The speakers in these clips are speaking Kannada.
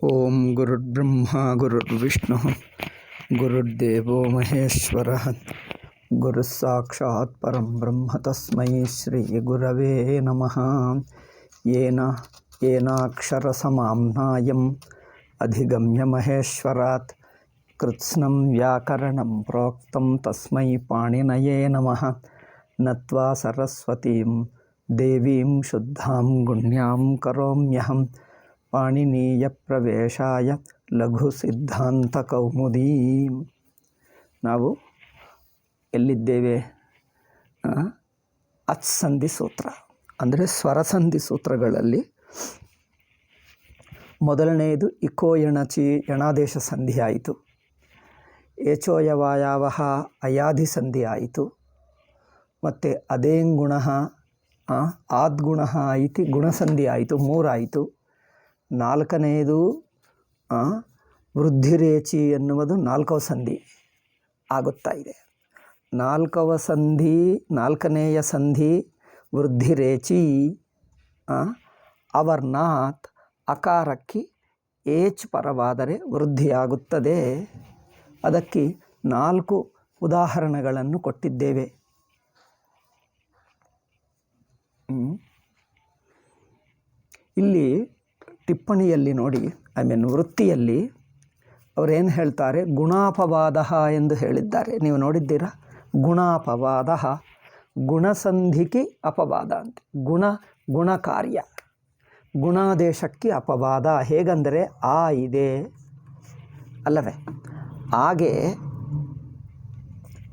ಓಂ ಗುರುರ್ಬ್ರಹ್ಮ ಗುರುರ್ವಿಷ್ಣು ಗುರುರ್ದೇವೋ ಮಹೇಶ್ವರ ಗುರು ಸಾಕ್ಷಾತ್ ಪರಂ ಬ್ರಹ್ಮ ತಸ್ಮೈ ಶ್ರೀ ಗುರವೇ ನಮಃ. ಏನಾಕ್ಷರ ಸಮಾಮ್ನಾಯಂ ಅಧಿಗಮ್ಯ ಮಹೇಶ್ವರಾತ್ ಕೃತ್ಸ್ನಂ ವ್ಯಾಕರಣಂ ಪ್ರೋಕ್ತಂ ತಸ್ಮೈ ಪಾಣಿನಯೇ ನಮಃ. ನತ್ವಾ ಸರಸ್ವತೀಂ ದೇವೀಂ ಶುದ್ಧಾಂ ಗುಣ್ಯಾಂ ಕರೋಮ್ಯಹಂ ಪಾಣಿನೀಯ ಪ್ರವೇಶಾಯ ಲಘು ಸಿದ್ಧಾಂತ ಕೌಮುದೀ. ನಾವು ಎಲ್ಲಿದ್ದೇವೆ? ಅಚ್ಸಂಧಿ ಸೂತ್ರ ಅಂದರೆ ಸ್ವರಸಂಧಿ ಸೂತ್ರಗಳಲ್ಲಿ ಮೊದಲನೆಯದು ಇಕೋ ಎಣಚಿ ಎಣಾದೇಶ ಸಂಧಿ ಆಯಿತು. ಏಚೋಯವಾಯಾವಹ ಅಯಾಧಿ ಸಂಧಿ ಆಯಿತು. ಮತ್ತು ಅದೇಂಗುಣ ಆದ್ಗುಣ ಇತಿ ಗುಣಸಂಧಿ ಆಯಿತು, ಮೂರಾಯಿತು. ನಾಲ್ಕನೆಯದು ವೃದ್ಧಿರೇಚಿ ಎನ್ನುವುದು ನಾಲ್ಕವ ಸಂಧಿ ಆಗುತ್ತಾ ಇದೆ. ನಾಲ್ಕನೆಯ ಸಂಧಿ ವೃದ್ಧಿರೇಚಿ ಅವರ್ನಾತ್ ಅಕಾರಕ್ಕೆ ಏಚ್ ಪರವಾದರೆ ವೃದ್ಧಿಯಾಗುತ್ತದೆ. ಅದಕ್ಕೆ 4 ಉದಾಹರಣೆಗಳನ್ನು ಕೊಟ್ಟಿದ್ದೇವೆ. ಇಲ್ಲಿ ಟಿಪ್ಪಣಿಯಲ್ಲಿ ನೋಡಿ, ವೃತ್ತಿಯಲ್ಲಿ ಅವರೇನು ಹೇಳ್ತಾರೆ? ಗುಣಾಪವಾದ ಎಂದು ಹೇಳಿದ್ದಾರೆ. ನೀವು ನೋಡಿದ್ದೀರಾ? ಗುಣಾಪವಾದ, ಗುಣಸಂಧಿಗೆ ಅಪವಾದ ಅಂತ. ಗುಣ ಕಾರ್ಯ, ಗುಣಾದೇಶಕ್ಕೆ ಅಪವಾದ. ಹೇಗಂದರೆ ಆ ಇದೆ ಅಲ್ಲವೇ? ಹಾಗೆ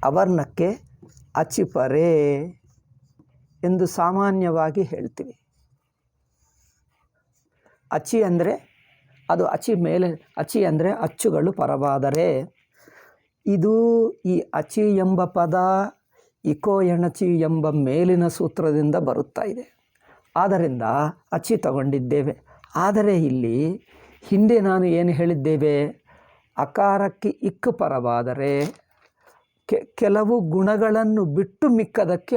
ಅವರ್ಣಕ್ಕೆ ಅಚಿಪರೆ ಎಂದು ಸಾಮಾನ್ಯವಾಗಿ ಹೇಳ್ತೀವಿ. ಅಚಿ ಅಂದರೆ ಅದು ಅಚಿ ಮೇಲೆ, ಅಚಿ ಅಂದರೆ ಅಚ್ಚುಗಳು ಪರವಾದರೆ. ಇದು ಈ ಅಚಿ ಎಂಬ ಪದ ಇಕೋ ಎಣಚಿ ಎಂಬ ಮೇಲಿನ ಸೂತ್ರದಿಂದ ಬರುತ್ತಾ ಇದೆ. ಆದ್ದರಿಂದ ಅಚಿ ತಗೊಂಡಿದ್ದೇವೆ. ಆದರೆ ಇಲ್ಲಿ ಹಿಂದೆ ನಾನು ಏನು ಹೇಳಿದ್ದೇವೆ? ಅಕಾರಕ್ಕೆ ಇಕ್ಕು ಪರವಾದರೆ ಕೆಲವು ಗುಣಗಳನ್ನು ಬಿಟ್ಟು ಮಿಕ್ಕದಕ್ಕೆ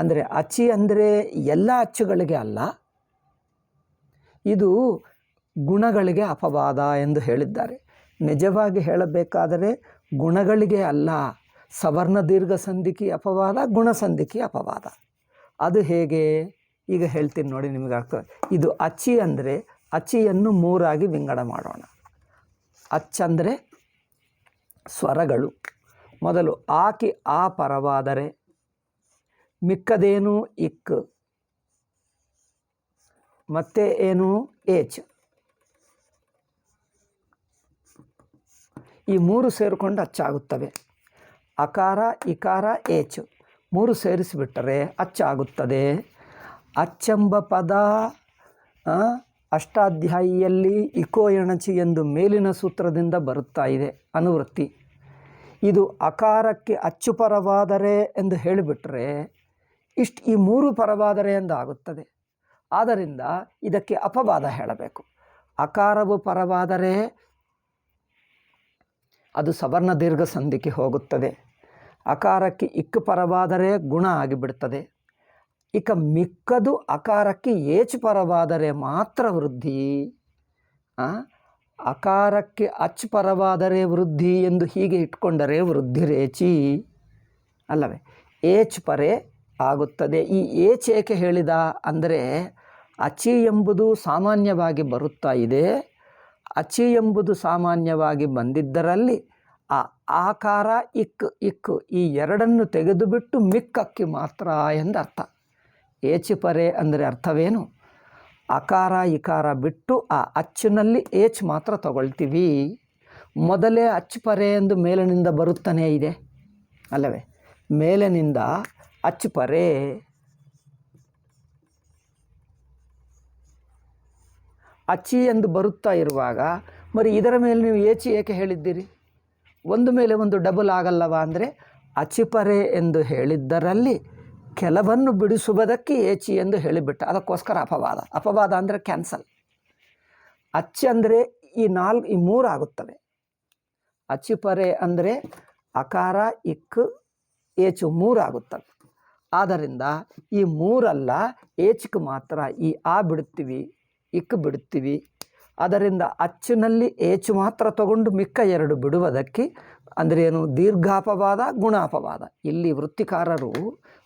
ಅಂದರೆ ಅಚಿ ಅಂದರೆ ಎಲ್ಲ ಅಚ್ಚುಗಳಿಗೆ ಅಲ್ಲ, ಇದು ಗುಣಗಳಿಗೆ ಅಪವಾದ ಎಂದು ಹೇಳಿದ್ದಾರೆ. ನಿಜವಾಗಿ ಹೇಳಬೇಕಾದರೆ ಗುಣಗಳಿಗೆ ಅಲ್ಲ, ಸವರ್ಣ ದೀರ್ಘ ಸಂಧಿಗೆ ಅಪವಾದ, ಗುಣಸಂಧಿಗೆ ಅಪವಾದ. ಅದು ಹೇಗೆ? ಈಗ ಹೇಳ್ತೀನಿ ನೋಡಿ, ನಿಮಗೆ ಆಗ್ತದೆ. ಇದು ಅಚಿ ಅಂದರೆ ಅಚಿಯನ್ನು 3 ವಿಂಗಡ ಮಾಡೋಣ. ಅಚ್ಚಂದರೆ ಸ್ವರಗಳು. ಮೊದಲು ಆಕಿ ಆ ಪರವಾದರೆ ಮಿಕ್ಕದೇನು ಇಕ್, ಮತ್ತೆ ಏನು ಏಚ್. ಈ 3 ಸೇರಿಕೊಂಡು ಅಚ್ಚಾಗುತ್ತವೆ. ಅಕಾರ ಇಕಾರ ಏಚ್ 3 ಸೇರಿಸಿಬಿಟ್ಟರೆ ಅಚ್ಚಾಗುತ್ತದೆ. ಅಚ್ಚೆಂಬ ಪದ ಅಷ್ಟಾಧ್ಯಾಯಿಯಲ್ಲಿ ಇಕೋ ಎಣಚಿ ಎಂದು ಮೇಲಿನ ಸೂತ್ರದಿಂದ ಬರುತ್ತಾ ಇದೆ, ಅನುವೃತ್ತಿ. ಇದು ಅಕಾರಕ್ಕೆ ಅಚ್ಚು ಪರವಾದರೆ ಎಂದು ಹೇಳಿಬಿಟ್ರೆ ಈ 3 ಪರವಾದರೆ ಎಂದು ಆಗುತ್ತದೆ. ಆದ್ದರಿಂದ ಇದಕ್ಕೆ ಅಪವಾದ ಹೇಳಬೇಕು. ಅಕಾರವು ಪರವಾದರೆ ಅದು ಸವರ್ಣ ದೀರ್ಘ ಸಂಧಿಗೆ ಹೋಗುತ್ತದೆ. ಅಕಾರಕ್ಕೆ ಇಕ್ಕು ಪರವಾದರೆ ಗುಣ ಆಗಿಬಿಡ್ತದೆ. ಇಕ ಮಿಕ್ಕದು ಅಕಾರಕ್ಕೆ ಏಚ್ ಪರವಾದರೆ ಮಾತ್ರ ವೃದ್ಧಿ. ಅಕಾರಕ್ಕೆ ಅಚ್ ಪರವಾದರೆ ವೃದ್ಧಿ ಎಂದು ಹೀಗೆ ಇಟ್ಕೊಂಡರೆ ವೃದ್ಧಿರೇಚಿ ಅಲ್ಲವೇ? ಏಚ್ ಪರೆ ಆಗುತ್ತದೆ. ಈ ಏಚ್ ಏಕೆ ಹೇಳಿದ ಅಂದರೆ ಅಚಿ ಎಂಬುದು ಸಾಮಾನ್ಯವಾಗಿ ಬರುತ್ತಾ ಇದೆ. ಅಚಿ ಎಂಬುದು ಸಾಮಾನ್ಯವಾಗಿ ಬಂದಿದ್ದರಲ್ಲಿ ಆ ಆಕಾರ ಇಕ್ಕು ಈ 2 ತೆಗೆದುಬಿಟ್ಟು ಮಿಕ್ಕಕ್ಕೆ ಮಾತ್ರ ಎಂದರ್ಥ. ಏಚ್ ಪರೆ ಅಂದರೆ ಅರ್ಥವೇನು? ಅಕಾರ ಇಕಾರ ಬಿಟ್ಟು ಆ ಅಚ್ಚಿನಲ್ಲಿ ಏಚ್ ಮಾತ್ರ ತಗೊಳ್ತೀವಿ. ಮೊದಲೇ ಅಚ್ ಪರೆ ಎಂದು ಮೇಲಿನಿಂದ ಬರುತ್ತಾನೇ ಇದೆ ಅಲ್ಲವೇ? ಮೇಲಿನಿಂದ ಅಚ್ ಪರೆ, ಅಚ್ಚಿ ಎಂದು ಬರುತ್ತಾ ಇರುವಾಗ మరి ಇದರ ಮೇಲೆ ನೀವು ಏಚಿ ಏಕೆ ಹೇಳಿದ್ದೀರಿ? ಒಂದು ಮೇಲೆ ಒಂದು ಡಬಲ್ ಆಗಲ್ಲವ? ಅಂದರೆ ಅಚಿಪರೆ ಎಂದು ಹೇಳಿದ್ದರಲ್ಲಿ ಕೆಲವನ್ನು ಬಿಡಿಸುವುದಕ್ಕೆ ಏಚಿ ಎಂದು ಹೇಳಿಬಿಟ್ಟ. ಅದಕ್ಕೋಸ್ಕರ ಅಪವಾದ ಅಂದರೆ ಕ್ಯಾನ್ಸಲ್. ಅಚ್ಚಿ ಅಂದರೆ ಈ 3 ಆಗುತ್ತವೆ. ಅಚಿಪರೆ ಅಂದರೆ ಅಕಾರ ಇಕ್ಕು ಏಚು 3 ಆಗುತ್ತವೆ. ಆದ್ದರಿಂದ ಈ ಮೂರಲ್ಲ, ಏಚಿಗೆ ಮಾತ್ರ ಈ ಆ ಬಿಡುತ್ತೀವಿ, ಇಕ್ ಬಿಡುತ್ತೀವಿ. ಅದರಿಂದ ಅಚ್ಚಿನಲ್ಲಿ ಏಚು ಮಾತ್ರ ತಗೊಂಡು ಮಿಕ್ಕ ಎರಡು ಬಿಡುವುದಕ್ಕೆ ಅಂದರೆ ಏನು, ದೀರ್ಘಾಪವಾದ ಗುಣಾಪವಾದ. ಇಲ್ಲಿ ವೃತ್ತಿಕಾರರು,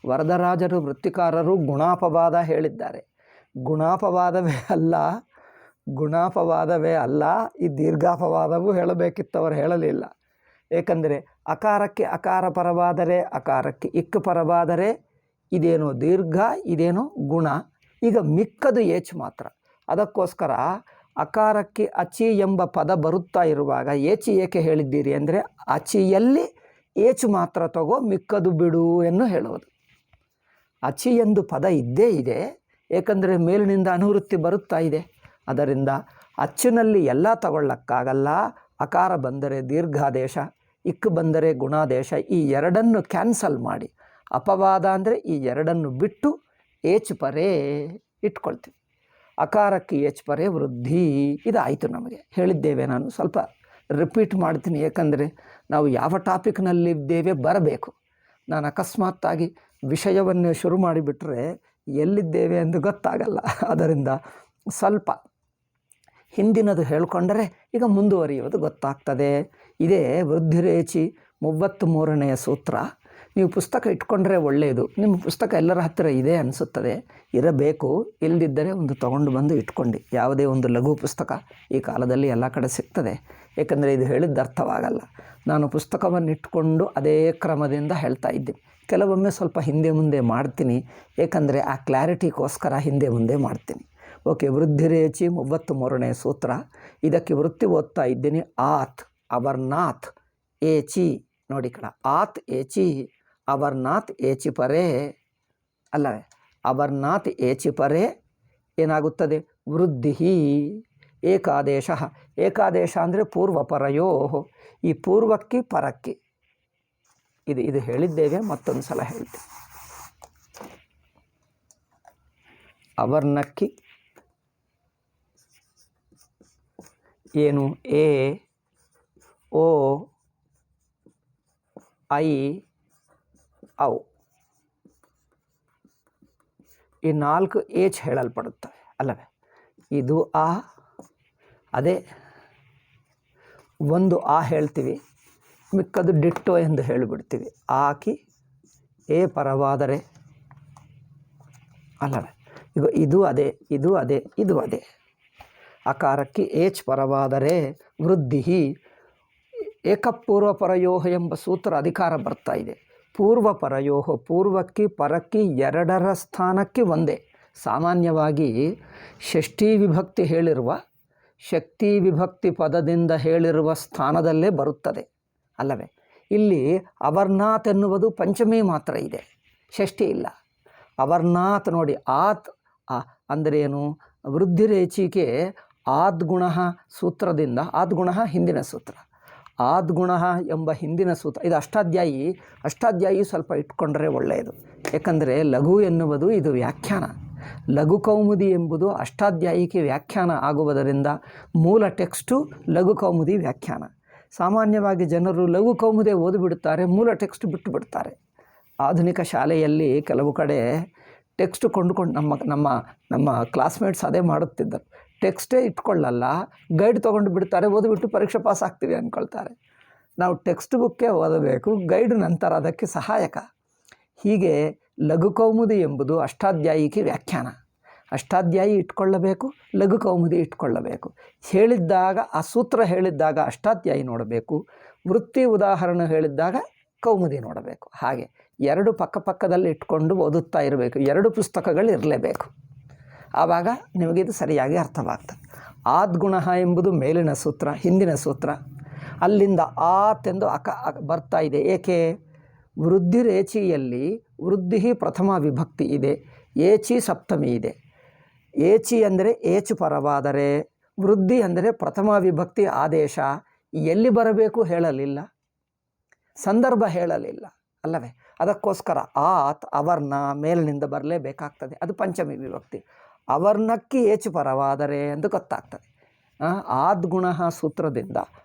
ವರದರಾಜರು ವೃತ್ತಿಕಾರರು ಗುಣಾಪವಾದ ಹೇಳಿದ್ದಾರೆ. ಗುಣಾಪವಾದವೇ ಅಲ್ಲ, ಈ ದೀರ್ಘಾಪವಾದವೂ ಹೇಳಬೇಕಿತ್ತು, ಅವರು ಹೇಳಲಿಲ್ಲ. ಏಕೆಂದರೆ ಅಕಾರಕ್ಕೆ ಅಕಾರ ಪರವಾದರೆ, ಅಕಾರಕ್ಕೆ ಇಕ್ಕ ಪರವಾದರೆ ಇದೇನು ದೀರ್ಘ, ಇದೇನು ಗುಣ. ಈಗ ಮಿಕ್ಕದು ಏಚು ಮಾತ್ರ. ಅದಕ್ಕೋಸ್ಕರ ಅಕಾರಕ್ಕೆ ಅಚಿ ಎಂಬ ಪದ ಬರುತ್ತಾ ಇರುವಾಗ ಏಚಿ ಏಕೆ ಹೇಳಿದ್ದೀರಿ ಅಂದರೆ, ಅಚಿಯಲ್ಲಿ ಏಚು ಮಾತ್ರ ತಗೋ, ಮಿಕ್ಕದು ಬಿಡು ಎಂದು ಹೇಳುವುದು. ಅಚಿ ಎಂದು ಪದ ಇದ್ದೇ ಇದೆ, ಏಕೆಂದರೆ ಮೇಲಿನಿಂದ ಅನುವೃತ್ತಿ ಬರುತ್ತಾ ಇದೆ. ಅದರಿಂದ ಅಚ್ಚಿನಲ್ಲಿ ಎಲ್ಲ ತಗೊಳ್ಳಕ್ಕಾಗಲ್ಲ. ಅಕಾರ ಬಂದರೆ ದೀರ್ಘಾದೇಶ, ಇಕ್ ಬಂದರೆ ಗುಣಾದೇಶ. ಈ ಎರಡನ್ನು ಕ್ಯಾನ್ಸಲ್ ಮಾಡಿ, ಅಪವಾದ ಅಂದರೆ ಈ ಎರಡನ್ನು ಬಿಟ್ಟು ಏಚ್ ಪರೇ ಇಟ್ಕೊಳ್ತೀವಿ. ಅಕಾರಕ್ಕೆ ಏಚ್ ಪರೇ ವೃದ್ಧಿ. ಇದಾಯಿತು, ನಮಗೆ ಹೇಳಿದ್ದೇವೆ. ನಾನು ಸ್ವಲ್ಪ ರಿಪೀಟ್ ಮಾಡ್ತೀನಿ, ಏಕೆಂದರೆ ನಾವು ಯಾವ ಟಾಪಿಕ್ನಲ್ಲಿದ್ದೇವೆ ಬರಬೇಕು. ನಾನು ಅಕಸ್ಮಾತ್ತಾಗಿ ವಿಷಯವನ್ನು ಶುರು ಮಾಡಿಬಿಟ್ರೆ ಎಲ್ಲಿದ್ದೇವೆ ಎಂದು ಗೊತ್ತಾಗಲ್ಲ. ಅದರಿಂದ ಸ್ವಲ್ಪ ಹಿಂದಿನದು ಹೇಳಿಕೊಂಡರೆ ಈಗ ಮುಂದುವರಿಯುವುದು ಗೊತ್ತಾಗ್ತದೆ. ಇದೇ ವೃದ್ಧಿರೇಚಿ 33ನೆಯ ಸೂತ್ರ. ನೀವು ಪುಸ್ತಕ ಇಟ್ಕೊಂಡ್ರೆ ಒಳ್ಳೆಯದು. ನಿಮ್ಮ ಪುಸ್ತಕ ಎಲ್ಲರ ಹತ್ತಿರ ಇದೆ ಅನಿಸುತ್ತದೆ, ಇರಬೇಕು. ಇಲ್ಲದಿದ್ದರೆ ಒಂದು ತೊಗೊಂಡು ಬಂದು ಇಟ್ಕೊಂಡು, ಯಾವುದೇ ಒಂದು ಲಘು ಪುಸ್ತಕ ಈ ಕಾಲದಲ್ಲಿ ಎಲ್ಲ ಕಡೆ ಸಿಗ್ತದೆ. ಏಕೆಂದರೆ ಇದು ಹೇಳಿದ್ದು ಅರ್ಥವಾಗಲ್ಲ. ನಾನು ಪುಸ್ತಕವನ್ನು ಇಟ್ಕೊಂಡು ಅದೇ ಕ್ರಮದಿಂದ ಹೇಳ್ತಾ ಇದ್ದೀನಿ. ಕೆಲವೊಮ್ಮೆ ಸ್ವಲ್ಪ ಹಿಂದೆ ಮುಂದೆ ಮಾಡ್ತೀನಿ, ಏಕೆಂದರೆ ಆ ಕ್ಲಾರಿಟಿಗೋಸ್ಕರ ಹಿಂದೆ ಮುಂದೆ ಮಾಡ್ತೀನಿ. ಓಕೆ, ವೃದ್ಧಿರೇಚಿ 33ನೇ ಸೂತ್ರ. ಇದಕ್ಕೆ ವೃತ್ತಿ ಓದ್ತಾ ಇದ್ದೀನಿ. ಆತ್ ಅವರ್ನಾಥ್ ಏಚಿ, ನೋಡಿ ಕಡ, ಆತ್ ಏಚಿ ಅವರ್ನಾಥ್ ಏಚಿ ಪರೇ ಅಲ್ಲವೇ, ಅವರ್ನಾಥ್ ಏಚಿ ಪರೇ ಏನಾಗುತ್ತದೆ, ವೃದ್ಧಿ. ಏಕಾದೇಶ, ಏಕಾದೇಶ ಅಂದರೆ ಪೂರ್ವಪರಯೋ, ಈ ಪೂರ್ವಕ್ಕೆ ಪರಕ್ಕೆ ಇದು ಹೇಳಿದ್ದೇವೆ, ಮತ್ತೊಂದು ಸಲ ಹೇಳ್ತೇವೆ. ಅವರ್ಣಕ್ಕೆ ಏನು, ಎ ಓ ಐ ಔ, ಈ 4 ಏಚ್ ಹೇಳಲ್ಪಡುತ್ತವೆ ಅಲ್ಲವೇ. ಇದು ಆ, ಅದೇ ಒಂದು ಆ ಹೇಳ್ತೀವಿ, ಮಿಕ್ಕದು ಡಿಟ್ಟೋ ಎಂದು ಹೇಳಿಬಿಡ್ತೀವಿ. ಆಕಿ ಎ ಪರವಾದರೆ ಅಲ್ಲವೇ. ಈಗ ಇದು ಅದೇ, ಇದು ಅದೇ, ಇದು ಅದೇ. ಅಕಾರಕ್ಕೆ ಏಚ್ ಪರವಾದರೆ ವೃದ್ಧಿ. ಏಕಪೂರ್ವಪರಯೋಹ ಎಂಬ ಸೂತ್ರ ಅಧಿಕಾರ ಬರ್ತಾ ಇದೆ. ಪೂರ್ವಪರಯೋಹ, ಪೂರ್ವಕ್ಕೆ ಪರಕ್ಕೆ ಎರಡರ ಸ್ಥಾನಕ್ಕೆ ಒಂದೇ. ಸಾಮಾನ್ಯವಾಗಿ ಷಷ್ಠಿ ವಿಭಕ್ತಿ ಹೇಳಿರುವ, ಶಕ್ತಿ ವಿಭಕ್ತಿ ಪದದಿಂದ ಹೇಳಿರುವ ಸ್ಥಾನದಲ್ಲೇ ಬರುತ್ತದೆ ಅಲ್ಲವೇ. ಇಲ್ಲಿ ಅವರ್ನಾಥ್ ಎನ್ನುವುದು ಪಂಚಮಿ ಮಾತ್ರ ಇದೆ, ಷಷ್ಠಿ ಇಲ್ಲ. ಅವರ್ನಾಥ್ ನೋಡಿ, ಆತ್ ಅಂದರೆ ಏನು, ವೃದ್ಧಿರೇಚಿಕೆ ಆದ್ಗುಣ ಸೂತ್ರದಿಂದ, ಆದ್ಗುಣ ಹಿಂದಿನ ಸೂತ್ರ, ಆದ್ಗುಣ ಎಂಬ ಹಿಂದಿನ ಸೂತ್ರ. ಇದು ಅಷ್ಟಾಧ್ಯಾಯಿ. ಅಷ್ಟಾಧ್ಯಾಯಿ ಸ್ವಲ್ಪ ಇಟ್ಕೊಂಡ್ರೆ ಒಳ್ಳೆಯದು, ಏಕೆಂದರೆ ಲಘು ಎನ್ನುವುದು ಇದು ವ್ಯಾಖ್ಯಾನ. ಲಘು ಕೌಮುದಿ ಎಂಬುದು ಅಷ್ಟಾಧ್ಯಾಯಿಗೆ ವ್ಯಾಖ್ಯಾನ ಆಗುವುದರಿಂದ ಮೂಲ ಟೆಕ್ಸ್ಟು ಲಘು ಕೌಮುದಿ ವ್ಯಾಖ್ಯಾನ. ಸಾಮಾನ್ಯವಾಗಿ ಜನರು ಲಘು ಕೌಮುದೇ ಓದಿಬಿಡುತ್ತಾರೆ, ಮೂಲ ಟೆಕ್ಸ್ಟ್ ಬಿಟ್ಟು ಬಿಡ್ತಾರೆ. ಆಧುನಿಕ ಶಾಲೆಯಲ್ಲಿ ಕೆಲವು ಕಡೆ ಟೆಕ್ಸ್ಟ್ ಕೊಂಡುಕೊಂಡು ನಮ್ಮ ಕ್ಲಾಸ್ಮೇಟ್ಸ್ ಅದೇ ಮಾಡುತ್ತಿದ್ದರು. ಟೆಕ್ಸ್ಟೇ ಇಟ್ಕೊಳ್ಳಲ್ಲ, ಗೈಡ್ ತೊಗೊಂಡು ಬಿಡ್ತಾರೆ, ಓದಿಬಿಟ್ಟು ಪರೀಕ್ಷೆ ಪಾಸ್ ಆಗ್ತೀವಿ ಅಂದ್ಕೊಳ್ತಾರೆ. ನಾವು ಟೆಕ್ಸ್ಟ್ ಬುಕ್ಕೇ ಓದಬೇಕು, ಗೈಡ್ ನಂತರ ಅದಕ್ಕೆ ಸಹಾಯಕ. ಹೀಗೆ ಲಘು ಕೌಮುದಿ ಎಂಬುದು ಅಷ್ಟಾಧ್ಯಾಯಿಗೆ ವ್ಯಾಖ್ಯಾನ. ಅಷ್ಟಾಧ್ಯಾಯಿ ಇಟ್ಕೊಳ್ಳಬೇಕು, ಲಘು ಕೌಮುದಿ ಇಟ್ಕೊಳ್ಳಬೇಕು. ಹೇಳಿದ್ದಾಗ ಆ ಸೂತ್ರ ಹೇಳಿದ್ದಾಗ ಅಷ್ಟಾಧ್ಯಾಯಿ ನೋಡಬೇಕು, ವೃತ್ತಿ ಉದಾಹರಣೆ ಹೇಳಿದ್ದಾಗ ಕೌಮುದಿ ನೋಡಬೇಕು. ಹಾಗೆ ಎರಡು ಪಕ್ಕದಲ್ಲಿ ಇಟ್ಕೊಂಡು ಓದುತ್ತಾ ಇರಬೇಕು. ಎರಡು ಪುಸ್ತಕಗಳು ಇರಲೇಬೇಕು, ಆವಾಗ ನಿಮಗಿದು ಸರಿಯಾಗಿ ಅರ್ಥವಾಗ್ತದೆ. ಆದ್ಗುಣ ಎಂಬುದು ಮೇಲಿನ ಸೂತ್ರ, ಹಿಂದಿನ ಸೂತ್ರ. ಅಲ್ಲಿಂದ ಆತೆಂದು ಬರ್ತಾ ಇದೆ. ಏಕೆ, ವೃದ್ಧಿರೇಚಿಯಲ್ಲಿ ವೃದ್ಧಿ ಪ್ರಥಮ ವಿಭಕ್ತಿ ಇದೆ, ಏಚಿ ಸಪ್ತಮಿ ಇದೆ. ಏಚಿ ಅಂದರೆ ಏಚು ಪರವಾದರೆ, ವೃದ್ಧಿ ಅಂದರೆ ಪ್ರಥಮ ವಿಭಕ್ತಿ ಆದೇಶ. ಎಲ್ಲಿ ಬರಬೇಕು ಹೇಳಲಿಲ್ಲ, ಸಂದರ್ಭ ಹೇಳಲಿಲ್ಲ ಅಲ್ಲವೇ. ಅದಕ್ಕೋಸ್ಕರ ಆತ್ ಅವರ್ಣ ಮೇಲಿನಿಂದ ಬರಲೇಬೇಕಾಗ್ತದೆ, ಅದು ಪಂಚಮಿ ವಿಭಕ್ತಿ. ಅವರ್ಣಕ್ಕೆ ಏಚು ಪರವಾದರೆ ಎಂದು ಗೊತ್ತಾಗ್ತದೆ. ಆದ್ಗುಣ ಸೂತ್ರದಿಂದ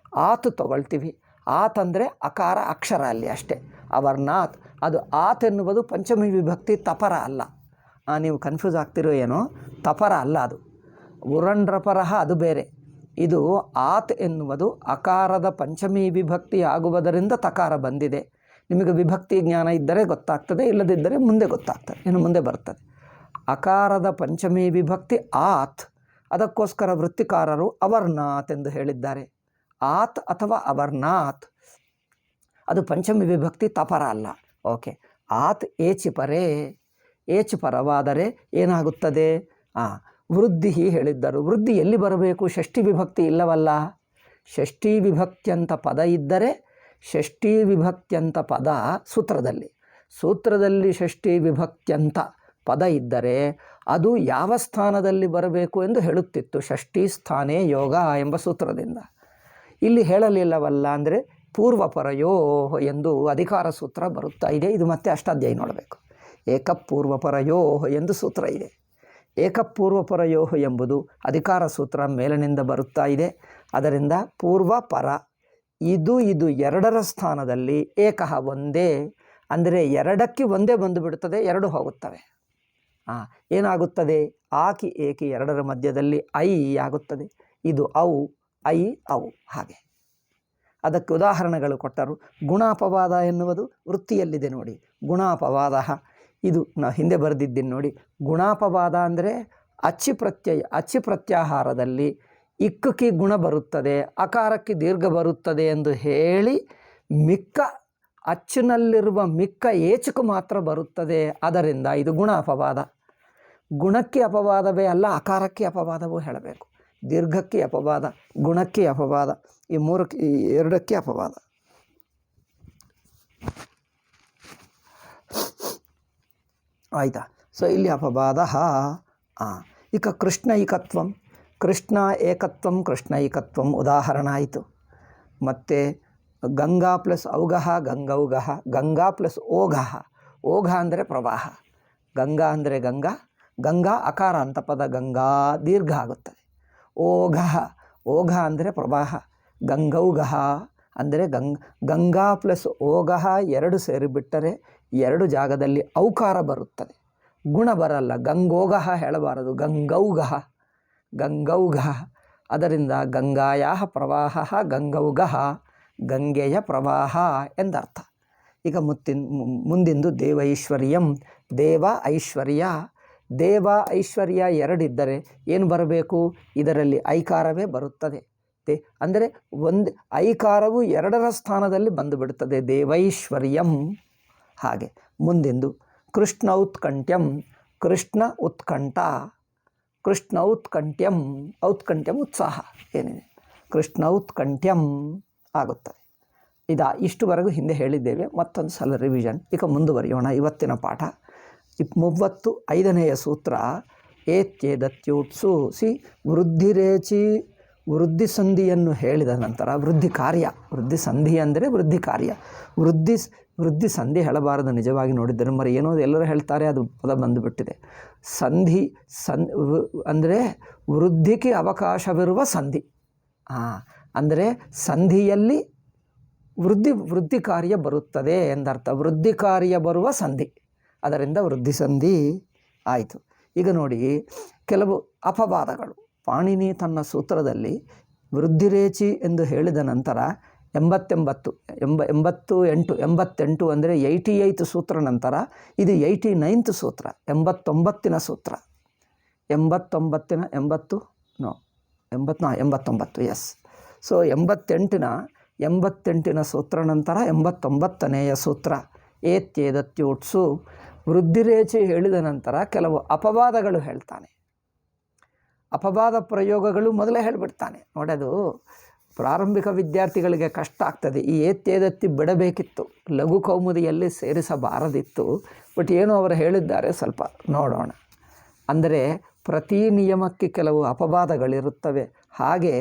ಆತು ತಗೊಳ್ತೀವಿ. ಆತ್ ಅಂದರೆ ಅಕಾರ ಅಕ್ಷರ ಅಲ್ಲಿ ಅಷ್ಟೇ. ಅವರ್ನಾಥ್ ಅದು ಆತ್ ಎನ್ನುವುದು ಪಂಚಮಿ ವಿಭಕ್ತಿ ತಪರ ಅಲ್ಲ. ನೀವು ಕನ್ಫ್ಯೂಸ್ ಆಗ್ತಿರೋ ಏನೋ, ತಪರ ಅಲ್ಲ ಅದು. ಉರಂಡ್ರಪರಹ ಅದು ಬೇರೆ. ಇದು ಆತ್ ಎನ್ನುವುದು ಅಕಾರದ ಪಂಚಮಿ ವಿಭಕ್ತಿ ಆಗುವುದರಿಂದ ತಕಾರ ಬಂದಿದೆ. ನಿಮಗೆ ವಿಭಕ್ತಿ ಜ್ಞಾನ ಇದ್ದರೆ ಗೊತ್ತಾಗ್ತದೆ, ಇಲ್ಲದಿದ್ದರೆ ಮುಂದೆ ಗೊತ್ತಾಗ್ತದೆ, ಇನ್ನು ಮುಂದೆ ಬರ್ತದೆ. ಅಕಾರದ ಪಂಚಮಿ ವಿಭಕ್ತಿ ಆತ್, ಅದಕ್ಕೋಸ್ಕರ ವೃತ್ತಿಕಾರರು ಅವರ್ನಾಥ್ ಎಂದು ಹೇಳಿದ್ದಾರೆ. ಆತ್ ಅಥವಾ ಅವರ್ನಾಥ್ ಅದು ಪಂಚಮಿ ವಿಭಕ್ತಿ ತಪರ ಅಲ್ಲ. ಓಕೆ, ಆತ್ ಏಚಿ ಪರೇ, ಏಚ್ ಪರವಾದರೆ ಏನಾಗುತ್ತದೆ? ವೃದ್ಧಿ ಹೇಳಿದ್ದರು. ವೃದ್ಧಿ ಎಲ್ಲಿ ಬರಬೇಕು? ಷಷ್ಠಿ ವಿಭಕ್ತಿ ಇಲ್ಲವಲ್ಲ. ಷಷ್ಠಿ ವಿಭಕ್ತ್ಯಂತ ಪದ ಇದ್ದರೆ, ಷಷ್ಠಿ ವಿಭಕ್ತ್ಯಂತ ಪದ ಸೂತ್ರದಲ್ಲಿ ಷಷ್ಠಿ ವಿಭಕ್ತ್ಯಂತ ಪದ ಇದ್ದರೆ ಅದು ಯಾವ ಸ್ಥಾನದಲ್ಲಿ ಬರಬೇಕು ಎಂದು ಹೇಳುತ್ತಿತ್ತು. ಷಷ್ಠಿ ಸ್ಥಾನೇ ಯೋಗ ಎಂಬ ಸೂತ್ರದಿಂದ. ಇಲ್ಲಿ ಹೇಳಲಿಲ್ಲವಲ್ಲ. ಅಂದರೆ ಪೂರ್ವಪರಯೋ ಎಂದು ಅಧಿಕಾರ ಸೂತ್ರ ಬರುತ್ತಾ ಇದೆ. ಇದು ಮತ್ತೆ ಅಷ್ಟಾಧ್ಯಾಯ ನೋಡಬೇಕು. ಏಕಪೂರ್ವಪರಯೋ ಎಂದು ಸೂತ್ರ ಇದೆ. ಏಕಪೂರ್ವಪರಯೋ ಎಂಬುದು ಅಧಿಕಾರ ಸೂತ್ರ ಮೇಲಿನಿಂದ ಬರುತ್ತಾ ಇದೆ. ಅದರಿಂದ ಪೂರ್ವಪರ ಇದು ಎರಡರ ಸ್ಥಾನದಲ್ಲಿ ಏಕಃ ಒಂದೇ, ಅಂದರೆ ಎರಡಕ್ಕೆ ಒಂದೇ ಬಂದು ಬಿಡುತ್ತದೆ, ಎರಡು ಹೋಗುತ್ತವೆ. ಏನಾಗುತ್ತದೆ? ಆಕಿ ಏಕಿ ಎರಡರ ಮಧ್ಯದಲ್ಲಿ ಐ ಆಗುತ್ತದೆ. ಇದು ಅವು, ಐ ಅವು. ಹಾಗೆ ಅದಕ್ಕೆ ಉದಾಹರಣೆಗಳು ಕೊಟ್ಟರು. ಗುಣಾಪವಾದ ಎನ್ನುವುದು ವೃತ್ತಿಯಲ್ಲಿದೆ ನೋಡಿ. ಗುಣಾಪವಾದ ಇದು ನಾವು ಹಿಂದೆ ಬರೆದಿದ್ದೀನಿ ನೋಡಿ. ಗುಣಾಪವಾದ ಅಂದರೆ ಅಚ್ಚಿ ಪ್ರತ್ಯಾಹಾರದಲ್ಲಿ ಇಕ್ಕಕ್ಕೆ ಗುಣ ಬರುತ್ತದೆ, ಅಕಾರಕ್ಕೆ ದೀರ್ಘ ಬರುತ್ತದೆ ಎಂದು ಹೇಳಿ ಮಿಕ್ಕ ಅಚ್ಚಿನಲ್ಲಿರುವ ಮಿಕ್ಕ ಏಚಕು ಮಾತ್ರ ಬರುತ್ತದೆ. ಅದರಿಂದ ಇದು ಗುಣ ಅಪವಾದ. ಗುಣಕ್ಕೆ ಅಪವಾದವೇ ಅಲ್ಲ, ಅಕಾರಕ್ಕೆ ಅಪವಾದವೂ ಹೇಳಬೇಕು. ದೀರ್ಘಕ್ಕೆ ಅಪವಾದ, ಗುಣಕ್ಕೆ ಅಪವಾದ, ಈ ಎರಡಕ್ಕೆ ಅಪವಾದ. ಆಯಿತಾ? ಸೊ ಇಲ್ಲಿ ಅಪವಾದ. ಈಗ ಕೃಷ್ಣೈಕತ್ವಂ, ಕೃಷ್ಣ ಏಕತ್ವಂ, ಕೃಷ್ಣೈಕತ್ವಂ ಉದಾಹರಣೆ ಆಯಿತು. ಮತ್ತು ಗಂಗಾ ಪ್ಲಸ್ ಔಗಹ, ಗಂಗೌಗಹ, ಗಂಗಾ ಪ್ಲಸ್ ಓಘಃ. ಓಘ ಅಂದರೆ ಪ್ರವಾಹ, ಗಂಗಾ ಅಂದರೆ ಗಂಗಾ, ಗಂಗಾ ಅಕಾರ ಅಂತ ಪದ, ಗಂಗಾ ದೀರ್ಘ ಆಗುತ್ತದೆ. ಓಘಃ, ಓಘ ಅಂದರೆ ಪ್ರವಾಹ. ಗಂಗೌಗಹ ಅಂದರೆ ಗಂಗಾ ಪ್ಲಸ್ ಓಘಃ ಎರಡು ಸೇರಿಬಿಟ್ಟರೆ ಎರಡು ಜಾಗದಲ್ಲಿ ಔಕಾರ ಬರುತ್ತದೆ, ಗುಣ ಬರಲ್ಲ. ಗಂಗೋಗಹ ಹೇಳಬಾರದು, ಗಂಗೌಗಹ, ಗಂಗೌಗಹ. ಅದರಿಂದ ಗಂಗಾಯಾ ಪ್ರವಾಹ ಗಂಗೌಗಹ, ಗಂಗೆಯ ಪ್ರವಾಹ ಎಂದರ್ಥ. ಈಗ ಮುಂದಿಂದು ದೇವೈಶ್ವರ್ಯಂ, ದೇವ ಐಶ್ವರ್ಯ. ದೇವ ಐಶ್ವರ್ಯ ಎರಡಿದ್ದರೆ ಏನು ಬರಬೇಕು? ಇದರಲ್ಲಿ ಐಕಾರವೇ ಬರುತ್ತದೆ. ಅಂದರೆ ಒಂದು ಐಕಾರವು ಎರಡರ ಸ್ಥಾನದಲ್ಲಿ ಬಂದುಬಿಡುತ್ತದೆ, ದೇವೈಶ್ವರ್ಯಂ. ಹಾಗೆ ಮುಂದಿಂದು ಕೃಷ್ಣ ಉತ್ಕಂಠ್ಯಂ, ಕೃಷ್ಣ ಉತ್ಕಂಠ, ಕೃಷ್ಣ ಔತ್ಕಂಠ್ಯಂ, ಔತ್ಕಂಠ್ಯಂ ಉತ್ಸಾಹ ಏನಿದೆ, ಕೃಷ್ಣ ಉತ್ಕಂಠ್ಯಂ ಆಗುತ್ತದೆ. ಇಷ್ಟುವರೆಗೂ ಹಿಂದೆ ಹೇಳಿದ್ದೇವೆ. ಮತ್ತೊಂದು ಸಲ ರಿವಿಷನ್. ಈಗ ಮುಂದುವರಿಯೋಣ. ಇವತ್ತಿನ ಪಾಠ 35ನೆಯ ಸೂತ್ರ. ಏತ್ಯೇದತ್ಯೂತ್ಸು ವೃದ್ಧಿರೇಚಿ, ವೃದ್ಧಿ ಸಂಧಿಯನ್ನು ಹೇಳಿದ ನಂತರ ವೃದ್ಧಿ ಕಾರ್ಯ, ವೃದ್ಧಿ ಸಂಧಿ ಅಂದರೆ ವೃದ್ಧಿ ಕಾರ್ಯ. ವೃದ್ಧಿ ಸಂಧಿ ಹೇಳಬಾರದು ನಿಜವಾಗಿ ನೋಡಿದ್ದರೆ, ಮರಿ ಏನೋ ಎಲ್ಲರೂ ಹೇಳ್ತಾರೆ, ಅದು ಪದ ಬಂದುಬಿಟ್ಟಿದೆ. ಸಂಧಿ ಅಂದರೆ ವೃದ್ಧಿಗೆ ಅವಕಾಶವಿರುವ ಸಂಧಿ. ಅಂದರೆ ಸಂಧಿಯಲ್ಲಿ ವೃದ್ಧಿ ಕಾರ್ಯ ಬರುತ್ತದೆ ಎಂದರ್ಥ. ವೃದ್ಧಿ ಕಾರ್ಯ ಬರುವ ಸಂಧಿ, ಅದರಿಂದ ವೃದ್ಧಿ ಸಂಧಿ ಆಯಿತು. ಈಗ ನೋಡಿ, ಕೆಲವು ಅಪವಾದಗಳು. ಪಾಣಿನಿ ತನ್ನ ಸೂತ್ರದಲ್ಲಿ ವೃದ್ಧಿರೇಚಿ ಎಂದು ಹೇಳಿದ ನಂತರ 88 ಅಂದರೆ 88th ಸೂತ್ರ ನಂತರ ಇದು 89th ಸೂತ್ರ, 89ನ ಸೂತ್ರ. 89 ಎಸ್. ಸೊ 88ನ ಸೂತ್ರ ನಂತರ 89ನೆಯ ಸೂತ್ರ. ಏತ್ಯೇದತ್ಯೂಟ್ಸು, ವೃದ್ಧಿರೇಚಿ ಹೇಳಿದ ನಂತರ ಕೆಲವು ಅಪವಾದಗಳು ಹೇಳ್ತಾನೆ. ಅಪವಾದ ಪ್ರಯೋಗಗಳು ಮೊದಲೇ ಹೇಳಿಬಿಡ್ತಾನೆ. ನೋಡೋದು ಪ್ರಾರಂಭಿಕ ವಿದ್ಯಾರ್ಥಿಗಳಿಗೆ ಕಷ್ಟ ಆಗ್ತದೆ. ಈ ಏತ್ಯೇದತ್ತಿ ಬಿಡಬೇಕಿತ್ತು, ಲಘು ಕೌಮುದಿಯಲ್ಲಿ ಸೇರಿಸಬಾರದಿತ್ತು. ಬಟ್ ಏನು ಅವರು ಹೇಳಿದ್ದಾರೆ ಸ್ವಲ್ಪ ನೋಡೋಣ. ಅಂದರೆ ಪ್ರತಿ ನಿಯಮಕ್ಕೆ ಕೆಲವು ಅಪವಾದಗಳಿರುತ್ತವೆ. ಹಾಗೆ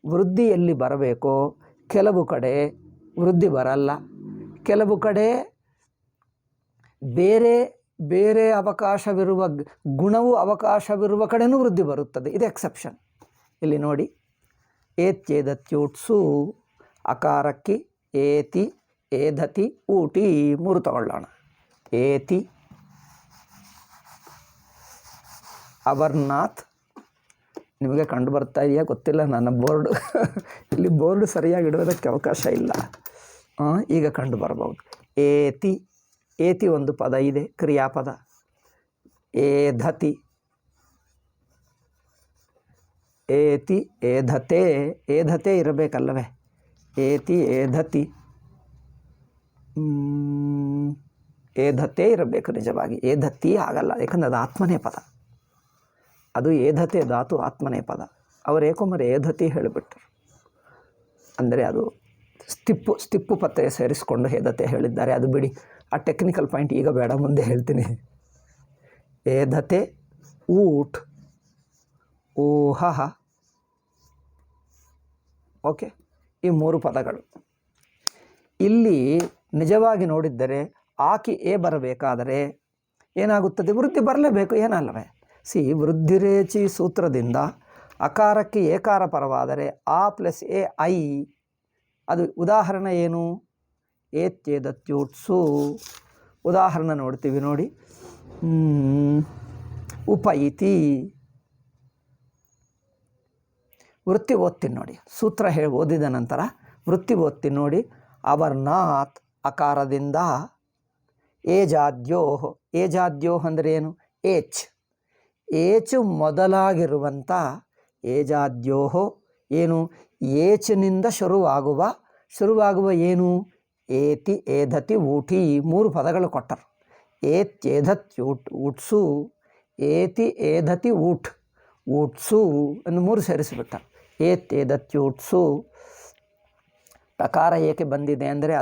ವೃದ್ಧಿಯಲ್ಲಿ ಬರಬೇಕು, ಕೆಲವು ಕಡೆ ವೃದ್ಧಿ ಬರಲ್ಲ, ಕೆಲವು ಕಡೆ ಬೇರೆ ಅವಕಾಶವಿರುವ ಗುಣವು ಅವಕಾಶವಿರುವ ಕಡೆಯೂ ವೃದ್ಧಿ ಬರುತ್ತದೆ. ಇದು ಎಕ್ಸೆಪ್ಷನ್. ಇಲ್ಲಿ ನೋಡಿ, ಏತ್ಯೇದತ್ಯೂಟ್ಸು ಅಕಾರಕ್ಕೆ ಏತಿ, ಏಧತಿ, ಊಟಿ 3 ತಗೊಳ್ಳೋಣ. ಏತಿ ಅವರ್ನಾಥ್. ನಿಮಗೆ ಕಂಡು ಬರ್ತಾ ಇದೆಯಾ ಗೊತ್ತಿಲ್ಲ, ನನ್ನ ಬೋರ್ಡು ಇಲ್ಲಿ ಬೋರ್ಡ್ ಸರಿಯಾಗಿ ಇಡೋದಕ್ಕೆ ಅವಕಾಶ ಇಲ್ಲ. ಈಗ ಕಂಡು ಬರ್ಬೋದು. ಏತಿ, ಏತಿ ಒಂದು ಪದ ಇದೆ, ಕ್ರಿಯಾಪದ. ಏಧತಿ, ಏತಿ ಏಧತೆ, ಏಧತೆ ಇರಬೇಕಲ್ಲವೇ? ಏತಿ ಏಧತಿ, ಏಧತೆ ಇರಬೇಕು ನಿಜವಾಗಿ. ಏಧತಿ ಆಗಲ್ಲ, ಯಾಕಂದರೆ ಅದು ಆತ್ಮನೇ ಪದ. ಅದು ಏಧತೆ ಧಾತು ಆತ್ಮನೇ ಪದ. ಅವರು ಏಕೊಮ್ಮರೆ ಏಧತಿ ಹೇಳಿಬಿಟ್ರು. ಅಂದರೆ ಅದು ಸ್ತಿಪ್ಪು ಪತ್ತೆ ಸೇರಿಸಿಕೊಂಡು ಏಧತೆ ಹೇಳಿದ್ದಾರೆ. ಅದು ಬಿಡಿ, ಆ ಟೆಕ್ನಿಕಲ್ ಪಾಯಿಂಟ್ ಈಗ ಬೇಡ, ಮುಂದೆ ಹೇಳ್ತೀನಿ. ಏಧತೆ, ಊಟ್, ಊಹಃ. ಓಕೆ, ಈ 3 ಪದಗಳು. ಇಲ್ಲಿ ನಿಜವಾಗಿ ನೋಡಿದ್ದರೆ ಆಕಿ ಎ ಬರಬೇಕಾದರೆ ಏನಾಗುತ್ತದೆ? ವೃದ್ಧಿ ಬರಲೇಬೇಕು, ಏನಲ್ಲವೇ? ವೃದ್ಧಿರೇಚಿ ಸೂತ್ರದಿಂದ ಅಕಾರಕ್ಕೆ ಏಕಾರ ಪರವಾದರೆ ಆ ಪ್ಲಸ್ ಎ ಐ. ಅದು ಉದಾಹರಣೆ ಏನು? ಏತ್ಯೇದತ್ಯೂಟ್ಸು. ಉದಾಹರಣೆ ನೋಡ್ತೀವಿ ನೋಡಿ. ಉಪೈತಿ. ವೃತ್ತಿ ಓದ್ತೀನಿ ನೋಡಿ, ಸೂತ್ರ ಓದಿದ ನಂತರ ವೃತ್ತಿ ಓದ್ತೀನಿ ನೋಡಿ. ಅವರ್ನಾಥ್ ಅಕಾರದಿಂದ ಏಜಾದ್ಯೋಹ್. ಏಜಾದ್ಯೋಹ್ ಅಂದರೆ ಏನು? ಏಚ್. ಏಚು ಮೊದಲಾಗಿರುವಂಥ ಏಜಾದ್ಯೋಹೋ ಏನು? ಏಚಿನಿಂದ ಶುರುವಾಗುವ ಏನು? ಏತಿ ಏಧತಿ ಊಟಿ. 3 ಪದಗಳು ಕೊಟ್ಟರು. ಏತ್ಯೇಧತ್ಯೂಟ್ ಊಟ್ಸು, ಏತಿ ಏಧತಿ ಊಟ್ ಊಟ್ಸು ಎಂದು 3 ಸೇರಿಸಿಬಿಟ್ಟಾರೆ. ಏತ್ಯೇಧತ್ಯೂಟ್ಸು. ಟಕಾರ ಏಕೆ ಬಂದಿದೆ ಅಂದರೆ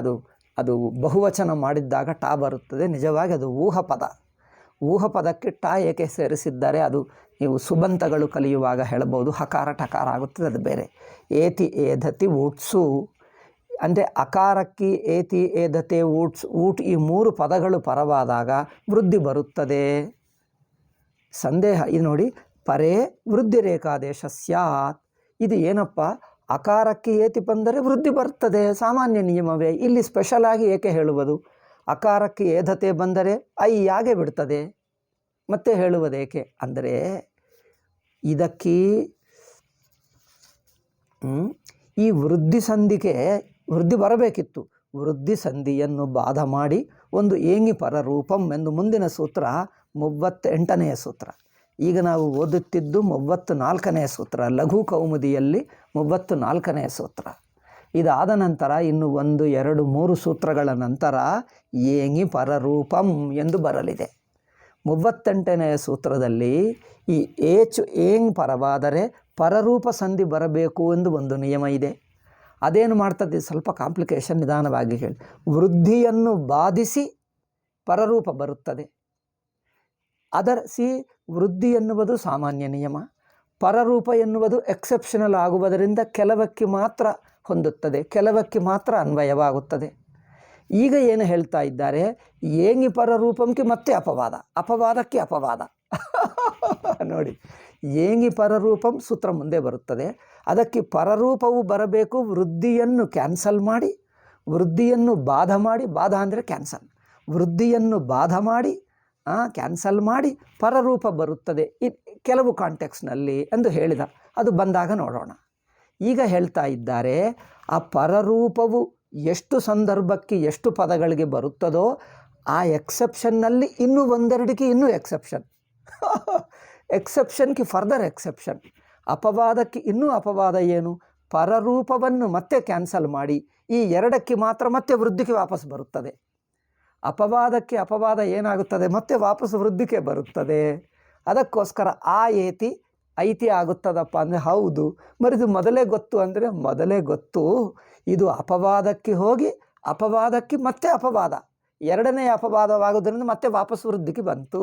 ಅದು ಬಹುವಚನ ಮಾಡಿದ್ದಾಗ ಟಾ ಬರುತ್ತದೆ. ನಿಜವಾಗಿ ಅದು ಊಹಪದ. ಊಹಪದಕ್ಕೆ ಟಾ ಏಕೆ ಸೇರಿಸಿದ್ದಾರೆ? ಅದು ನೀವು ಸುಬಂತಗಳು ಕಲಿಯುವಾಗ ಹೇಳಬಹುದು. ಹಕಾರ ಟಕಾರ ಆಗುತ್ತದೆ, ಅದು ಬೇರೆ. ಏತಿ ಏಧತಿ ಊಟ್ಸು ಅಂದರೆ ಅಕಾರಕ್ಕೆ ಏತಿ ಏಧತೆ ಊಟ್ ಈ 3 ಪದಗಳು ಪರವಾದಾಗ ವೃದ್ಧಿ ಬರುತ್ತದೆ. ಸಂದೇಹ ಇದು ನೋಡಿ. ಪರೇ ವೃದ್ಧಿ ರೇಖಾದೇಶ ಸ್ಯಾತ್. ಇದು ಏನಪ್ಪ? ಅಕಾರಕ್ಕೆ ಏತಿ ಬಂದರೆ ವೃದ್ಧಿ ಬರ್ತದೆ, ಸಾಮಾನ್ಯ ನಿಯಮವೇ. ಇಲ್ಲಿ ಸ್ಪೆಷಲ್ ಆಗಿ ಏಕೆ ಹೇಳುವುದು? ಅಕಾರಕ್ಕೆ ಏಧತೆ ಬಂದರೆ ಐ ಯಾಗೆ ಬಿಡ್ತದೆ, ಮತ್ತೆ ಹೇಳುವುದೇಕೆ ಅಂದರೆ ಇದಕ್ಕೆ ಈ ವೃದ್ಧಿ ಸಂಧಿಗೆ ವೃದ್ಧಿ ಬರಬೇಕಿತ್ತು. ವೃದ್ಧಿ ಸಂಧಿಯನ್ನು ಬಾಧ ಮಾಡಿ ಒಂದು ಏಂಗಿ ಪರರೂಪಂ ಎಂದು ಮುಂದಿನ ಸೂತ್ರ 38ನೆಯ ಸೂತ್ರ. ಈಗ ನಾವು ಓದುತ್ತಿದ್ದು 34ನೆಯ ಸೂತ್ರ. ಲಘು ಕೌಮುದಿಯಲ್ಲಿ 34ನೆಯ ಸೂತ್ರ. ಇದಾದ ನಂತರ ಇನ್ನು 1, 2, 3 ಸೂತ್ರಗಳ ನಂತರ ಏಂಗಿ ಪರರೂಪಂ ಎಂದು ಬರಲಿದೆ. 38ನೆಯ ಸೂತ್ರದಲ್ಲಿ ಈ ಏಂಗ್ ಪರವಾದರೆ ಪರರೂಪ ಸಂಧಿ ಬರಬೇಕು ಎಂದು ಒಂದು ನಿಯಮ ಇದೆ. ಅದೇನು ಮಾಡ್ತದೆ? ಸ್ವಲ್ಪ ಕಾಂಪ್ಲಿಕೇಶನ್, ನಿಧಾನವಾಗಿ ಹೇಳಿ. ವೃದ್ಧಿಯನ್ನು ಬಾಧಿಸಿ ಪರರೂಪ ಬರುತ್ತದೆ. ವೃದ್ಧಿ ಎನ್ನುವುದು ಸಾಮಾನ್ಯ ನಿಯಮ, ಪರರೂಪ ಎನ್ನುವುದು ಎಕ್ಸೆಪ್ಷನಲ್ ಆಗುವುದರಿಂದ ಕೆಲವಕ್ಕೆ ಮಾತ್ರ ಹೊಂದುತ್ತದೆ, ಕೆಲವಕ್ಕೆ ಮಾತ್ರ ಅನ್ವಯವಾಗುತ್ತದೆ. ಈಗ ಏನು ಹೇಳ್ತಾ ಇದ್ದಾರೆ? ಏಂಗಿ ಪರರೂಪಂಗೆ ಮತ್ತೆ ಅಪವಾದಕ್ಕೆ ಅಪವಾದ ನೋಡಿ. ಏಂಗಿ ಪರರೂಪಂ ಸೂತ್ರ ಮುಂದೆ ಬರುತ್ತದೆ. ಅದಕ್ಕೆ ಪರರೂಪವು ಬರಬೇಕು. ವೃದ್ಧಿಯನ್ನು ಕ್ಯಾನ್ಸಲ್ ಮಾಡಿ, ವೃದ್ಧಿಯನ್ನು ಬಾಧ ಮಾಡಿ, ಬಾಧ ಅಂದರೆ ಕ್ಯಾನ್ಸಲ್, ವೃದ್ಧಿಯನ್ನು ಬಾಧ ಮಾಡಿ ಕ್ಯಾನ್ಸಲ್ ಮಾಡಿ ಪರರೂಪ ಬರುತ್ತದೆ ಕೆಲವು ಕಾಂಟೆಕ್ಸ್ನಲ್ಲಿ ಎಂದು ಹೇಳಿದ. ಅದು ಬಂದಾಗ ನೋಡೋಣ. ಈಗ ಹೇಳ್ತಾ ಇದ್ದಾರೆ ಆ ಪರರೂಪವು ಎಷ್ಟು ಸಂದರ್ಭಕ್ಕೆ ಎಷ್ಟು ಪದಗಳಿಗೆ ಬರುತ್ತದೋ ಆ ಎಕ್ಸೆಪ್ಷನ್ನಲ್ಲಿ ಇನ್ನೂ 1-2ಗೆ ಇನ್ನೂ ಎಕ್ಸೆಪ್ಷನ್ಗೆ ಫರ್ದರ್ ಎಕ್ಸೆಪ್ಷನ್. ಅಪವಾದಕ್ಕೆ ಇನ್ನೂ ಅಪವಾದ ಏನು? ಪರರೂಪವನ್ನು ಮತ್ತೆ ಕ್ಯಾನ್ಸಲ್ ಮಾಡಿ ಈ 2ಕ್ಕೆ ಮಾತ್ರ ಮತ್ತೆ ವೃದ್ಧಿಗೆ ವಾಪಸ್ ಬರುತ್ತದೆ. ಅಪವಾದಕ್ಕೆ ಅಪವಾದ ಏನಾಗುತ್ತದೆ? ಮತ್ತೆ ವಾಪಸ್ ವೃದ್ಧಿಗೆ ಬರುತ್ತದೆ. ಅದಕ್ಕೋಸ್ಕರ ಆ ಏತಿ ಐತಿ ಆಗುತ್ತದಪ್ಪ ಅಂದರೆ ಹೌದು. ಮರಿದು ಮೊದಲೇ ಗೊತ್ತು ಅಂದರೆ ಮೊದಲೇ ಗೊತ್ತು. ಇದು ಅಪವಾದಕ್ಕೆ ಹೋಗಿ ಅಪವಾದಕ್ಕೆ ಮತ್ತೆ ಅಪವಾದ, 2ನೇ ಅಪವಾದವಾಗುವುದರಿಂದ ಮತ್ತೆ ವಾಪಸ್ ವೃದ್ಧಿಗೆ ಬಂತು.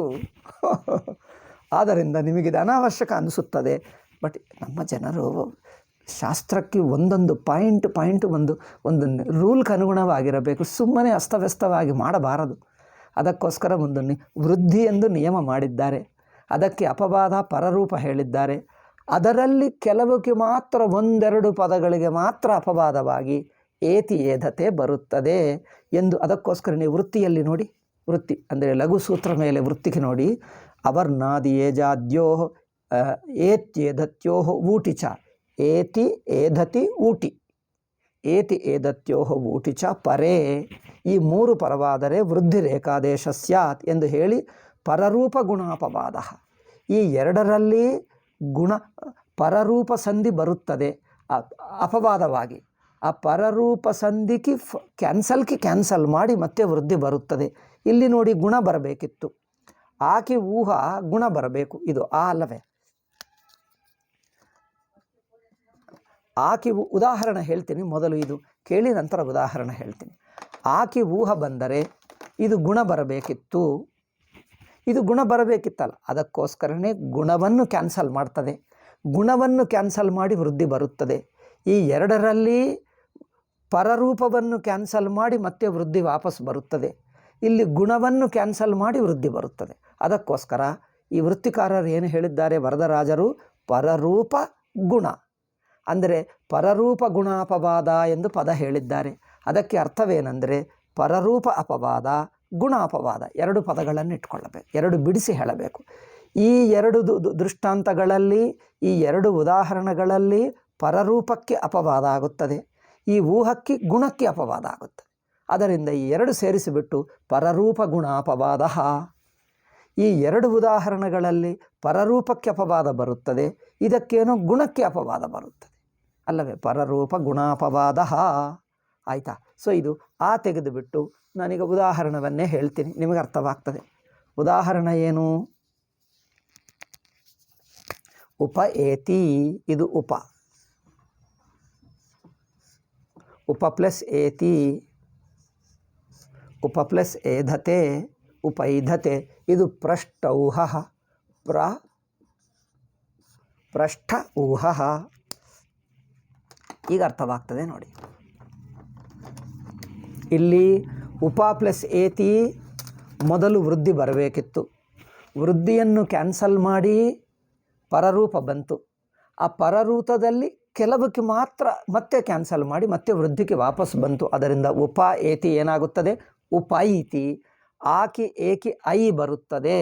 ಆದ್ದರಿಂದ ನಿಮಗಿದು ಅನಾವಶ್ಯಕ ಅನಿಸುತ್ತದೆ. ಬಟ್ ನಮ್ಮ ಜನರು ಶಾಸ್ತ್ರಕ್ಕೆ ಒಂದೊಂದು ಪಾಯಿಂಟ್ ಒಂದು ರೂಲ್ಗೆ ಅನುಗುಣವಾಗಿರಬೇಕು. ಸುಮ್ಮನೆ ಅಸ್ತವ್ಯಸ್ತವಾಗಿ ಮಾಡಬಾರದು. ಅದಕ್ಕೋಸ್ಕರ ಒಂದು ವೃದ್ಧಿ ಎಂದು ನಿಯಮ ಮಾಡಿದ್ದಾರೆ. ಅದಕ್ಕೆ ಅಪವಾದ ಪರರೂಪ ಹೇಳಿದ್ದಾರೆ. ಅದರಲ್ಲಿ ಕೆಲವಕ್ಕೆ ಮಾತ್ರ 1-2 ಪದಗಳಿಗೆ ಮಾತ್ರ ಅಪವಾದವಾಗಿ ಏತಿ ಏಧತೆ ಬರುತ್ತದೆ ಎಂದು. ಅದಕ್ಕೋಸ್ಕರ ನೀವು ವೃತ್ತಿಯಲ್ಲಿ ನೋಡಿ, ವೃತ್ತಿ ಅಂದರೆ ಲಘು ಸೂತ್ರ ಮೇಲೆ ವೃತ್ತಿಗೆ ನೋಡಿ. ಅವರ್ನಾದಿ ಏಜಾದ್ಯೋ ಏತ್ಯೇಧತ್ಯೋ ಊಟಿ ಚ ಏತಿ ಏಧತಿ ಊಟಿ ಏತಿ ಏಧತ್ಯೋ ಊಟಿ ಚ ಪರೇ. ಈ ಮೂರು ಪರವಾದರೆ ವೃದ್ಧಿರೇಕಾದೇಶ ಸ್ಯಾತ್ ಎಂದು ಹೇಳಿ ಪರರೂಪ ಗುಣಾಪವಾದ. ಈ ಎರಡರಲ್ಲಿ ಪರರೂಪ ಸಂಧಿ ಬರುತ್ತದೆ ಅಪವಾದವಾಗಿ. ಆ ಪರರೂಪ ಸಂಧಿಗೆ ಕ್ಯಾನ್ಸಲ್ ಮಾಡಿ ಮತ್ತೆ ವೃದ್ಧಿ ಬರುತ್ತದೆ. ಇಲ್ಲಿ ನೋಡಿ ಗುಣ ಬರಬೇಕಿತ್ತು, ಆಕೆ ಊಹ ಗುಣ ಬರಬೇಕು. ಇದು ಅಲ್ಲವೇ? ಆಕೆ ಉದಾಹರಣೆ ಹೇಳ್ತೀನಿ, ಮೊದಲು ಇದು ಕೇಳಿ ನಂತರ ಉದಾಹರಣೆ ಹೇಳ್ತೀನಿ. ಆಕೆ ಊಹ ಬಂದರೆ ಇದು ಗುಣ ಬರಬೇಕಿತ್ತು, ಇದು ಗುಣ ಬರಬೇಕಿತ್ತಲ್ಲ, ಅದಕ್ಕೋಸ್ಕರನೇ ಗುಣವನ್ನು ಕ್ಯಾನ್ಸಲ್ ಮಾಡ್ತದೆ. ಗುಣವನ್ನು ಕ್ಯಾನ್ಸಲ್ ಮಾಡಿ ವೃದ್ಧಿ ಬರುತ್ತದೆ. ಈ ಎರಡರಲ್ಲಿ ಪರರೂಪವನ್ನು ಕ್ಯಾನ್ಸಲ್ ಮಾಡಿ ಮತ್ತೆ ವೃದ್ಧಿ ವಾಪಸ್ ಬರುತ್ತದೆ. ಇಲ್ಲಿ ಗುಣವನ್ನು ಕ್ಯಾನ್ಸಲ್ ಮಾಡಿ ವೃದ್ಧಿ ಬರುತ್ತದೆ. ಅದಕ್ಕೋಸ್ಕರ ಈ ವೃತ್ತಿಕಾರರು ಏನು ಹೇಳಿದ್ದಾರೆ ವರದರಾಜರು? ಪರರೂಪ ಗುಣ ಅಂದರೆ ಪರರೂಪ ಗುಣಾಪವಾದ ಎಂದು ಪದ ಹೇಳಿದ್ದಾರೆ. ಅದಕ್ಕೆ ಅರ್ಥವೇನೆಂದರೆ ಪರರೂಪ ಅಪವಾದ ಗುಣ ಅಪವಾದ ಎರಡು ಪದಗಳನ್ನು ಇಟ್ಕೊಳ್ಳಬೇಕು, ಎರಡು ಬಿಡಿಸಿ ಹೇಳಬೇಕು. ಈ ಎರಡು ದೃಷ್ಟಾಂತಗಳಲ್ಲಿ, ಈ ಎರಡು ಉದಾಹರಣೆಗಳಲ್ಲಿ ಪರರೂಪಕ್ಕೆ ಅಪವಾದ ಆಗುತ್ತದೆ, ಈ ಊಹಕ್ಕೆ ಗುಣಕ್ಕೆ ಅಪವಾದ ಆಗುತ್ತದೆ. ಅದರಿಂದ ಈ ಎರಡು ಸೇರಿಸಿಬಿಟ್ಟು ಪರರೂಪ ಗುಣಾಪವಾದ. ಈ ಎರಡು ಉದಾಹರಣೆಗಳಲ್ಲಿ ಪರರೂಪಕ್ಕೆ ಅಪವಾದ ಬರುತ್ತದೆ, ಇದಕ್ಕೇನೋ ಗುಣಕ್ಕೆ ಅಪವಾದ ಬರುತ್ತದೆ ಅಲ್ಲವೇ? ಪರರೂಪ ಗುಣಾಪವಾದ. ಆಯಿತಾ? ಸೊ ಇದು ತೆಗೆದುಬಿಟ್ಟು ನಾನೀಗ ಉದಾಹರಣೆಯನ್ನೇ ಹೇಳ್ತೀನಿ, ನಿಮಗೆ ಅರ್ಥವಾಗ್ತದೆ. ಉದಾಹರಣೆ ಏನು? ಉಪ ಏತಿ, ಇದು ಉಪ ಪ್ಲಸ್ ಏತಿ, ಉಪ ಪ್ಲಸ್ ಏಧತೆ, ಉಪೈಧತೆ, ಇದು ಪೃಷ್ಟೌಹ, ಪೃಷ್ಠ ಊಹ. ಈಗ ಅರ್ಥವಾಗ್ತದೆ ನೋಡಿ. ಇಲ್ಲಿ ಉಪ ಪ್ಲಸ್ ಏತಿ ಮೊದಲು ವೃದ್ಧಿ ಬರಬೇಕಿತ್ತು, ವೃದ್ಧಿಯನ್ನು ಕ್ಯಾನ್ಸಲ್ ಮಾಡಿ ಪರರೂಪ ಬಂತು. ಆ ಪರರೂಪದಲ್ಲಿ ಕೆಲವಕ್ಕೆ ಮಾತ್ರ ಮತ್ತೆ ಕ್ಯಾನ್ಸಲ್ ಮಾಡಿ ಮತ್ತೆ ವೃದ್ಧಿಗೆ ವಾಪಸ್ ಬಂತು. ಅದರಿಂದ ಉಪ ಏತಿ ಏನಾಗುತ್ತದೆ? ಉಪೈತಿ. ಆಕಿ ಏಕಿ ಐ ಬರುತ್ತದೆ.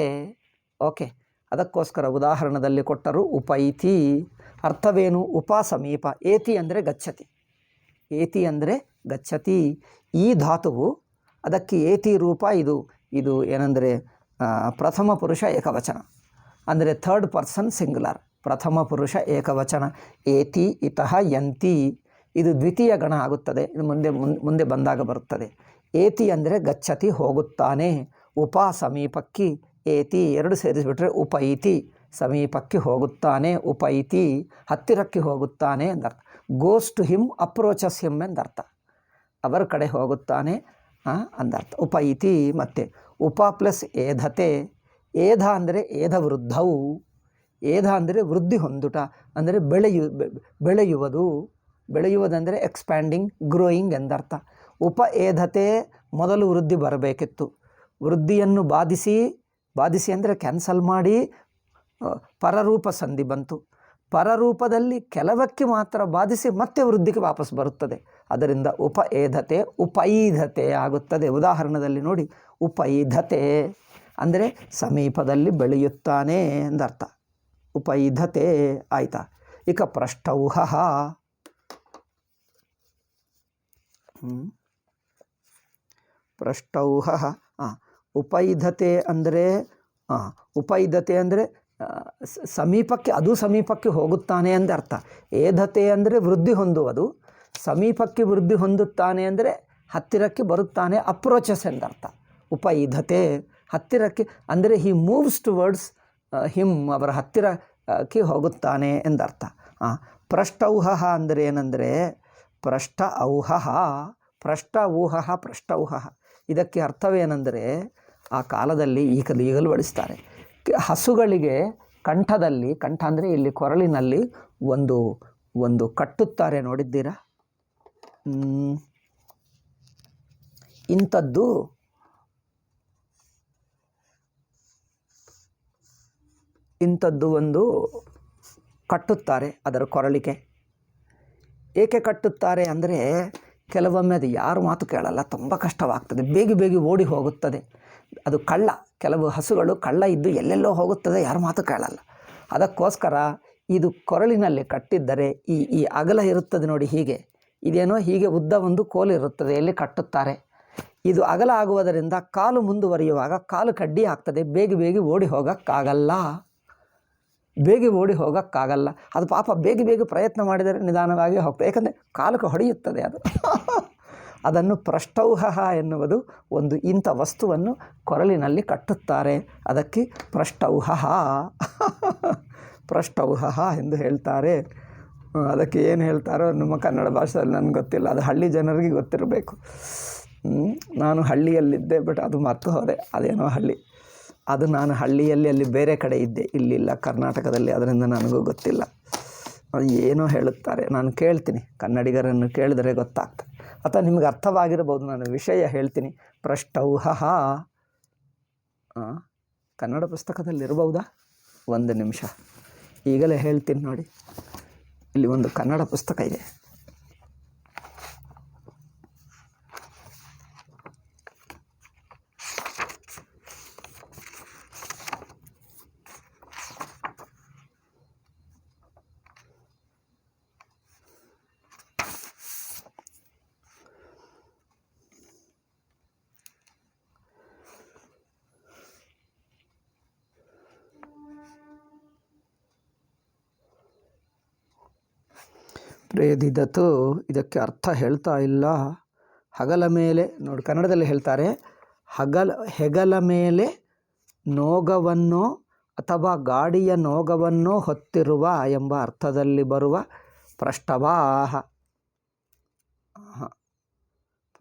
ಓಕೆ, ಅದಕ್ಕೋಸ್ಕರ ಉದಾಹರಣೆಯಲ್ಲಿ ಕೊಟ್ಟರು ಉಪೈತಿ. ಅರ್ಥವೇನು? ಉಪ ಸಮೀಪ, ಏತಿ ಅಂದರೆ ಗಚ್ಚತಿ, ಏತಿ ಅಂದರೆ ಗಚ್ಚತಿ. ಈ ಧಾತುವು ಅದಕ್ಕೆ ಏತಿ ರೂಪ. ಇದು ಏನೆಂದರೆ ಪ್ರಥಮ ಪುರುಷ ಏಕವಚನ, ಅಂದರೆ ಥರ್ಡ್ ಪರ್ಸನ್ ಸಿಂಗುಲರ್, ಪ್ರಥಮ ಪುರುಷ ಏಕವಚನ. ಏತಿ ಇತಃ ಯಂತಿ, ಇದು ದ್ವಿತೀಯ ಗಣ ಆಗುತ್ತದೆ, ಇದು ಮುಂದೆ ಬಂದಾಗ ಬರುತ್ತದೆ. ಏತಿ ಅಂದರೆ ಗಚ್ಚತಿ, ಹೋಗುತ್ತಾನೆ. ಉಪ ಸಮೀಪಕ್ಕೆ, ಏತಿ ಎರಡು ಸೇರಿಸಿಬಿಟ್ರೆ ಉಪೈತಿ, ಸಮೀಪಕ್ಕೆ ಹೋಗುತ್ತಾನೆ. ಉಪೈತಿ ಹತ್ತಿರಕ್ಕೆ ಹೋಗುತ್ತಾನೆ ಎಂದರ್ಥ. Goes to him, approaches him ಎಂದರ್ಥ, ಅವರ ಕಡೆ ಹೋಗುತ್ತಾನೆ ಅಂದರ್ಥ. ಉಪೈತಿ. ಮತ್ತು ಉಪ ಪ್ಲಸ್ ಏಧತೆ, ಏಧ ಅಂದರೆ ಏಧವೃದ್ಧವು, ಏಧ ಅಂದರೆ ವೃದ್ಧಿ ಹೊಂದುಟ, ಅಂದರೆ ಬೆಳೆಯುವುದಂದರೆ ಎಕ್ಸ್ಪ್ಯಾಂಡಿಂಗ್, ಗ್ರೋಯಿಂಗ್ ಎಂದರ್ಥ. ಉಪ ಏಧತೆ ಮೊದಲು ವೃದ್ಧಿ ಬರಬೇಕಿತ್ತು, ವೃದ್ಧಿಯನ್ನು ಬಾಧಿಸಿ ಅಂದರೆ ಕ್ಯಾನ್ಸಲ್ ಮಾಡಿ ಪರರೂಪ ಸಂಧಿ ಬಂತು. ಪರರೂಪದಲ್ಲಿ ಕೆಲವಕ್ಕೆ ಮಾತ್ರ ಬಾಧಿಸಿ ಮತ್ತೆ ವೃದ್ಧಿಗೆ ವಾಪಸ್ ಬರುತ್ತದೆ. ಅದರಿಂದ ಉಪ ಏಧತೆ ಉಪೈಧತೆ ಆಗುತ್ತದೆ. ಉದಾಹರಣೆಯಲ್ಲಿ ನೋಡಿ, ಉಪೈಧತೆ ಅಂದರೆ ಸಮೀಪದಲ್ಲಿ ಬೆಳೆಯುತ್ತಾನೆ ಎಂದರ್ಥ. ಉಪೈಧತೆ. ಆಯಿತಾ? ಇಕ ಪೃಷ್ಟೌಹ, ಪೃಷ್ಟೌಹ. ಉಪೈಧತೆ ಅಂದರೆ ಸಮೀಪಕ್ಕೆ, ಅದು ಸಮೀಪಕ್ಕೆ ಹೋಗುತ್ತಾನೆ ಎಂದರ್ಥ. ಏಧತೆ ಅಂದರೆ ವೃದ್ಧಿ ಹೊಂದುವುದು, ಸಮೀಪಕ್ಕೆ ವೃದ್ಧಿ ಹೊಂದುತ್ತಾನೆ ಅಂದರೆ ಹತ್ತಿರಕ್ಕೆ ಬರುತ್ತಾನೆ, ಅಪ್ರೋಚಸ್ ಎಂದರ್ಥ. ಉಪೈಧತೆ ಹತ್ತಿರಕ್ಕೆ ಅಂದರೆ ಹಿ ಮೂವ್ಸ್ ಟುವರ್ಡ್ಸ್ ಹಿಮ್, ಅವರ ಹತ್ತಿರಕ್ಕೆ ಹೋಗುತ್ತಾನೆ ಎಂದರ್ಥ. ಪೃಷ್ಟೌಹ ಅಂದರೆ ಏನೆಂದರೆ ಪೃಷ್ಠ ಔಹ, ಪೃಷ್ಠ ಊಹ, ಪೃಷ್ಟೌಹ. ಇದಕ್ಕೆ ಅರ್ಥವೇನೆಂದರೆ ಆ ಕಾಲದಲ್ಲಿ ಈಗಲೂ ಬಳಸ್ತಾರೆ. ಹಸುಗಳಿಗೆ ಕಂಠದಲ್ಲಿ, ಕಂಠ ಅಂದರೆ ಇಲ್ಲಿ ಕೊರಳಿನಲ್ಲಿ ಒಂದು ಕಟ್ಟುತ್ತಾರೆ, ನೋಡಿದ್ದೀರಾ? ಇಂಥದ್ದು ಒಂದು ಕಟ್ಟುತ್ತಾರೆ ಅದರ ಕೊರಳಿಗೆ. ಏಕೆ ಕಟ್ಟುತ್ತಾರೆ ಅಂದರೆ ಕೆಲವೊಮ್ಮೆ ಅದು ಯಾರು ಮಾತು ಕೇಳಲ್ಲ, ತುಂಬ ಕಷ್ಟವಾಗ್ತದೆ, ಬೇಗ ಓಡಿ ಹೋಗುತ್ತದೆ. ಅದು ಕಳ್ಳ. ಕೆಲವು ಹಸುಗಳು ಕಳ್ಳ ಇದ್ದು ಎಲ್ಲೆಲ್ಲೋ ಹೋಗುತ್ತದೆ, ಯಾರ ಮಾತು ಕೇಳಲ್ಲ. ಅದಕ್ಕೋಸ್ಕರ ಇದು ಕೊರಳಿನಲ್ಲಿ ಕಟ್ಟಿದ್ದರೆ ಈ ಅಗಲ ಇರುತ್ತದೆ ನೋಡಿ, ಹೀಗೆ ಇದೇನೋ ಹೀಗೆ ಉದ್ದ ಒಂದು ಕೋಲು ಇರುತ್ತದೆ, ಎಲ್ಲಿ ಕಟ್ಟುತ್ತಾರೆ. ಇದು ಅಗಲ ಆಗುವುದರಿಂದ ಕಾಲು ಮುಂದುವರಿಯುವಾಗ ಕಾಲು ಕಡ್ಡಿ ಆಗ್ತದೆ, ಬೇಗ ಓಡಿ ಹೋಗೋಕ್ಕಾಗಲ್ಲ. ಅದು ಪಾಪ ಬೇಗ ಪ್ರಯತ್ನ ಮಾಡಿದರೆ ನಿಧಾನವಾಗಿ ಹೋಗ್ತದೆ, ಯಾಕಂದರೆ ಕಾಲಕ್ಕೆ ಹೊಡೆಯುತ್ತದೆ ಅದು. ಅದನ್ನು ಪ್ರಷ್ಟೌಹ ಎನ್ನುವುದು ಒಂದು ಇಂಥ ವಸ್ತುವನ್ನು ಕೊರಳಿನಲ್ಲಿ ಕಟ್ಟುತ್ತಾರೆ, ಅದಕ್ಕೆ ಪ್ರಷ್ಟೌಹ ಎಂದು ಹೇಳ್ತಾರೆ. ಅದಕ್ಕೆ ಏನು ಹೇಳ್ತಾರೋ ನಮ್ಮ ಕನ್ನಡ ಭಾಷೆಯಲ್ಲಿ ನನಗೆ ಗೊತ್ತಿಲ್ಲ, ಅದು ಹಳ್ಳಿ ಜನರಿಗೆ ಗೊತ್ತಿರಬೇಕು. ನಾನು ಹಳ್ಳಿಯಲ್ಲಿದ್ದೆ, ಬಟ್ ಅದು ಮರ್ತು ಹೋದೆ, ಅದೇನೋ ಹಳ್ಳಿ. ಅದು ನಾನು ಹಳ್ಳಿಯಲ್ಲಿ ಅಲ್ಲಿ ಬೇರೆ ಕಡೆ ಇದ್ದೆ, ಇಲ್ಲಿಲ್ಲ ಕರ್ನಾಟಕದಲ್ಲಿ, ಅದರಿಂದ ನನಗೂ ಗೊತ್ತಿಲ್ಲ. ಅದು ಏನೋ ಹೇಳುತ್ತಾರೆ, ನಾನು ಕೇಳ್ತೀನಿ, ಕನ್ನಡಿಗರನ್ನು ಕೇಳಿದರೆ ಗೊತ್ತಾಗ್ತದೆ, ಅಥವಾ ನಿಮಗೆ ಅರ್ಥವಾಗಿರ್ಬೋದು. ನಾನು ವಿಷಯ ಹೇಳ್ತೀನಿ. ಪ್ರಷ್ಟೌಹ ಕನ್ನಡ ಪುಸ್ತಕದಲ್ಲಿರ್ಬಹುದಾ? ಒಂದು ನಿಮಿಷ, ಈಗಲೇ ಹೇಳ್ತೀನಿ ನೋಡಿ. ಇಲ್ಲಿ ಒಂದು ಕನ್ನಡ ಪುಸ್ತಕ ಇದೆ. ಪ್ರೇದಿದತು, ಇದಕ್ಕೆ ಅರ್ಥ ಹೇಳ್ತಾ ಇಲ್ಲ. ಹಗಲ ಮೇಲೆ ನೋಡಿ, ಕನ್ನಡದಲ್ಲಿ ಹೇಳ್ತಾರೆ, ಹೆಗಲ ಮೇಲೆ ನೋಗವನ್ನೋ ಅಥವಾ ಗಾಡಿಯ ನೋಗವನ್ನೋ ಹೊತ್ತಿರುವ ಎಂಬ ಅರ್ಥದಲ್ಲಿ ಬರುವ ಪ್ರಷ್ಟವಾಹ.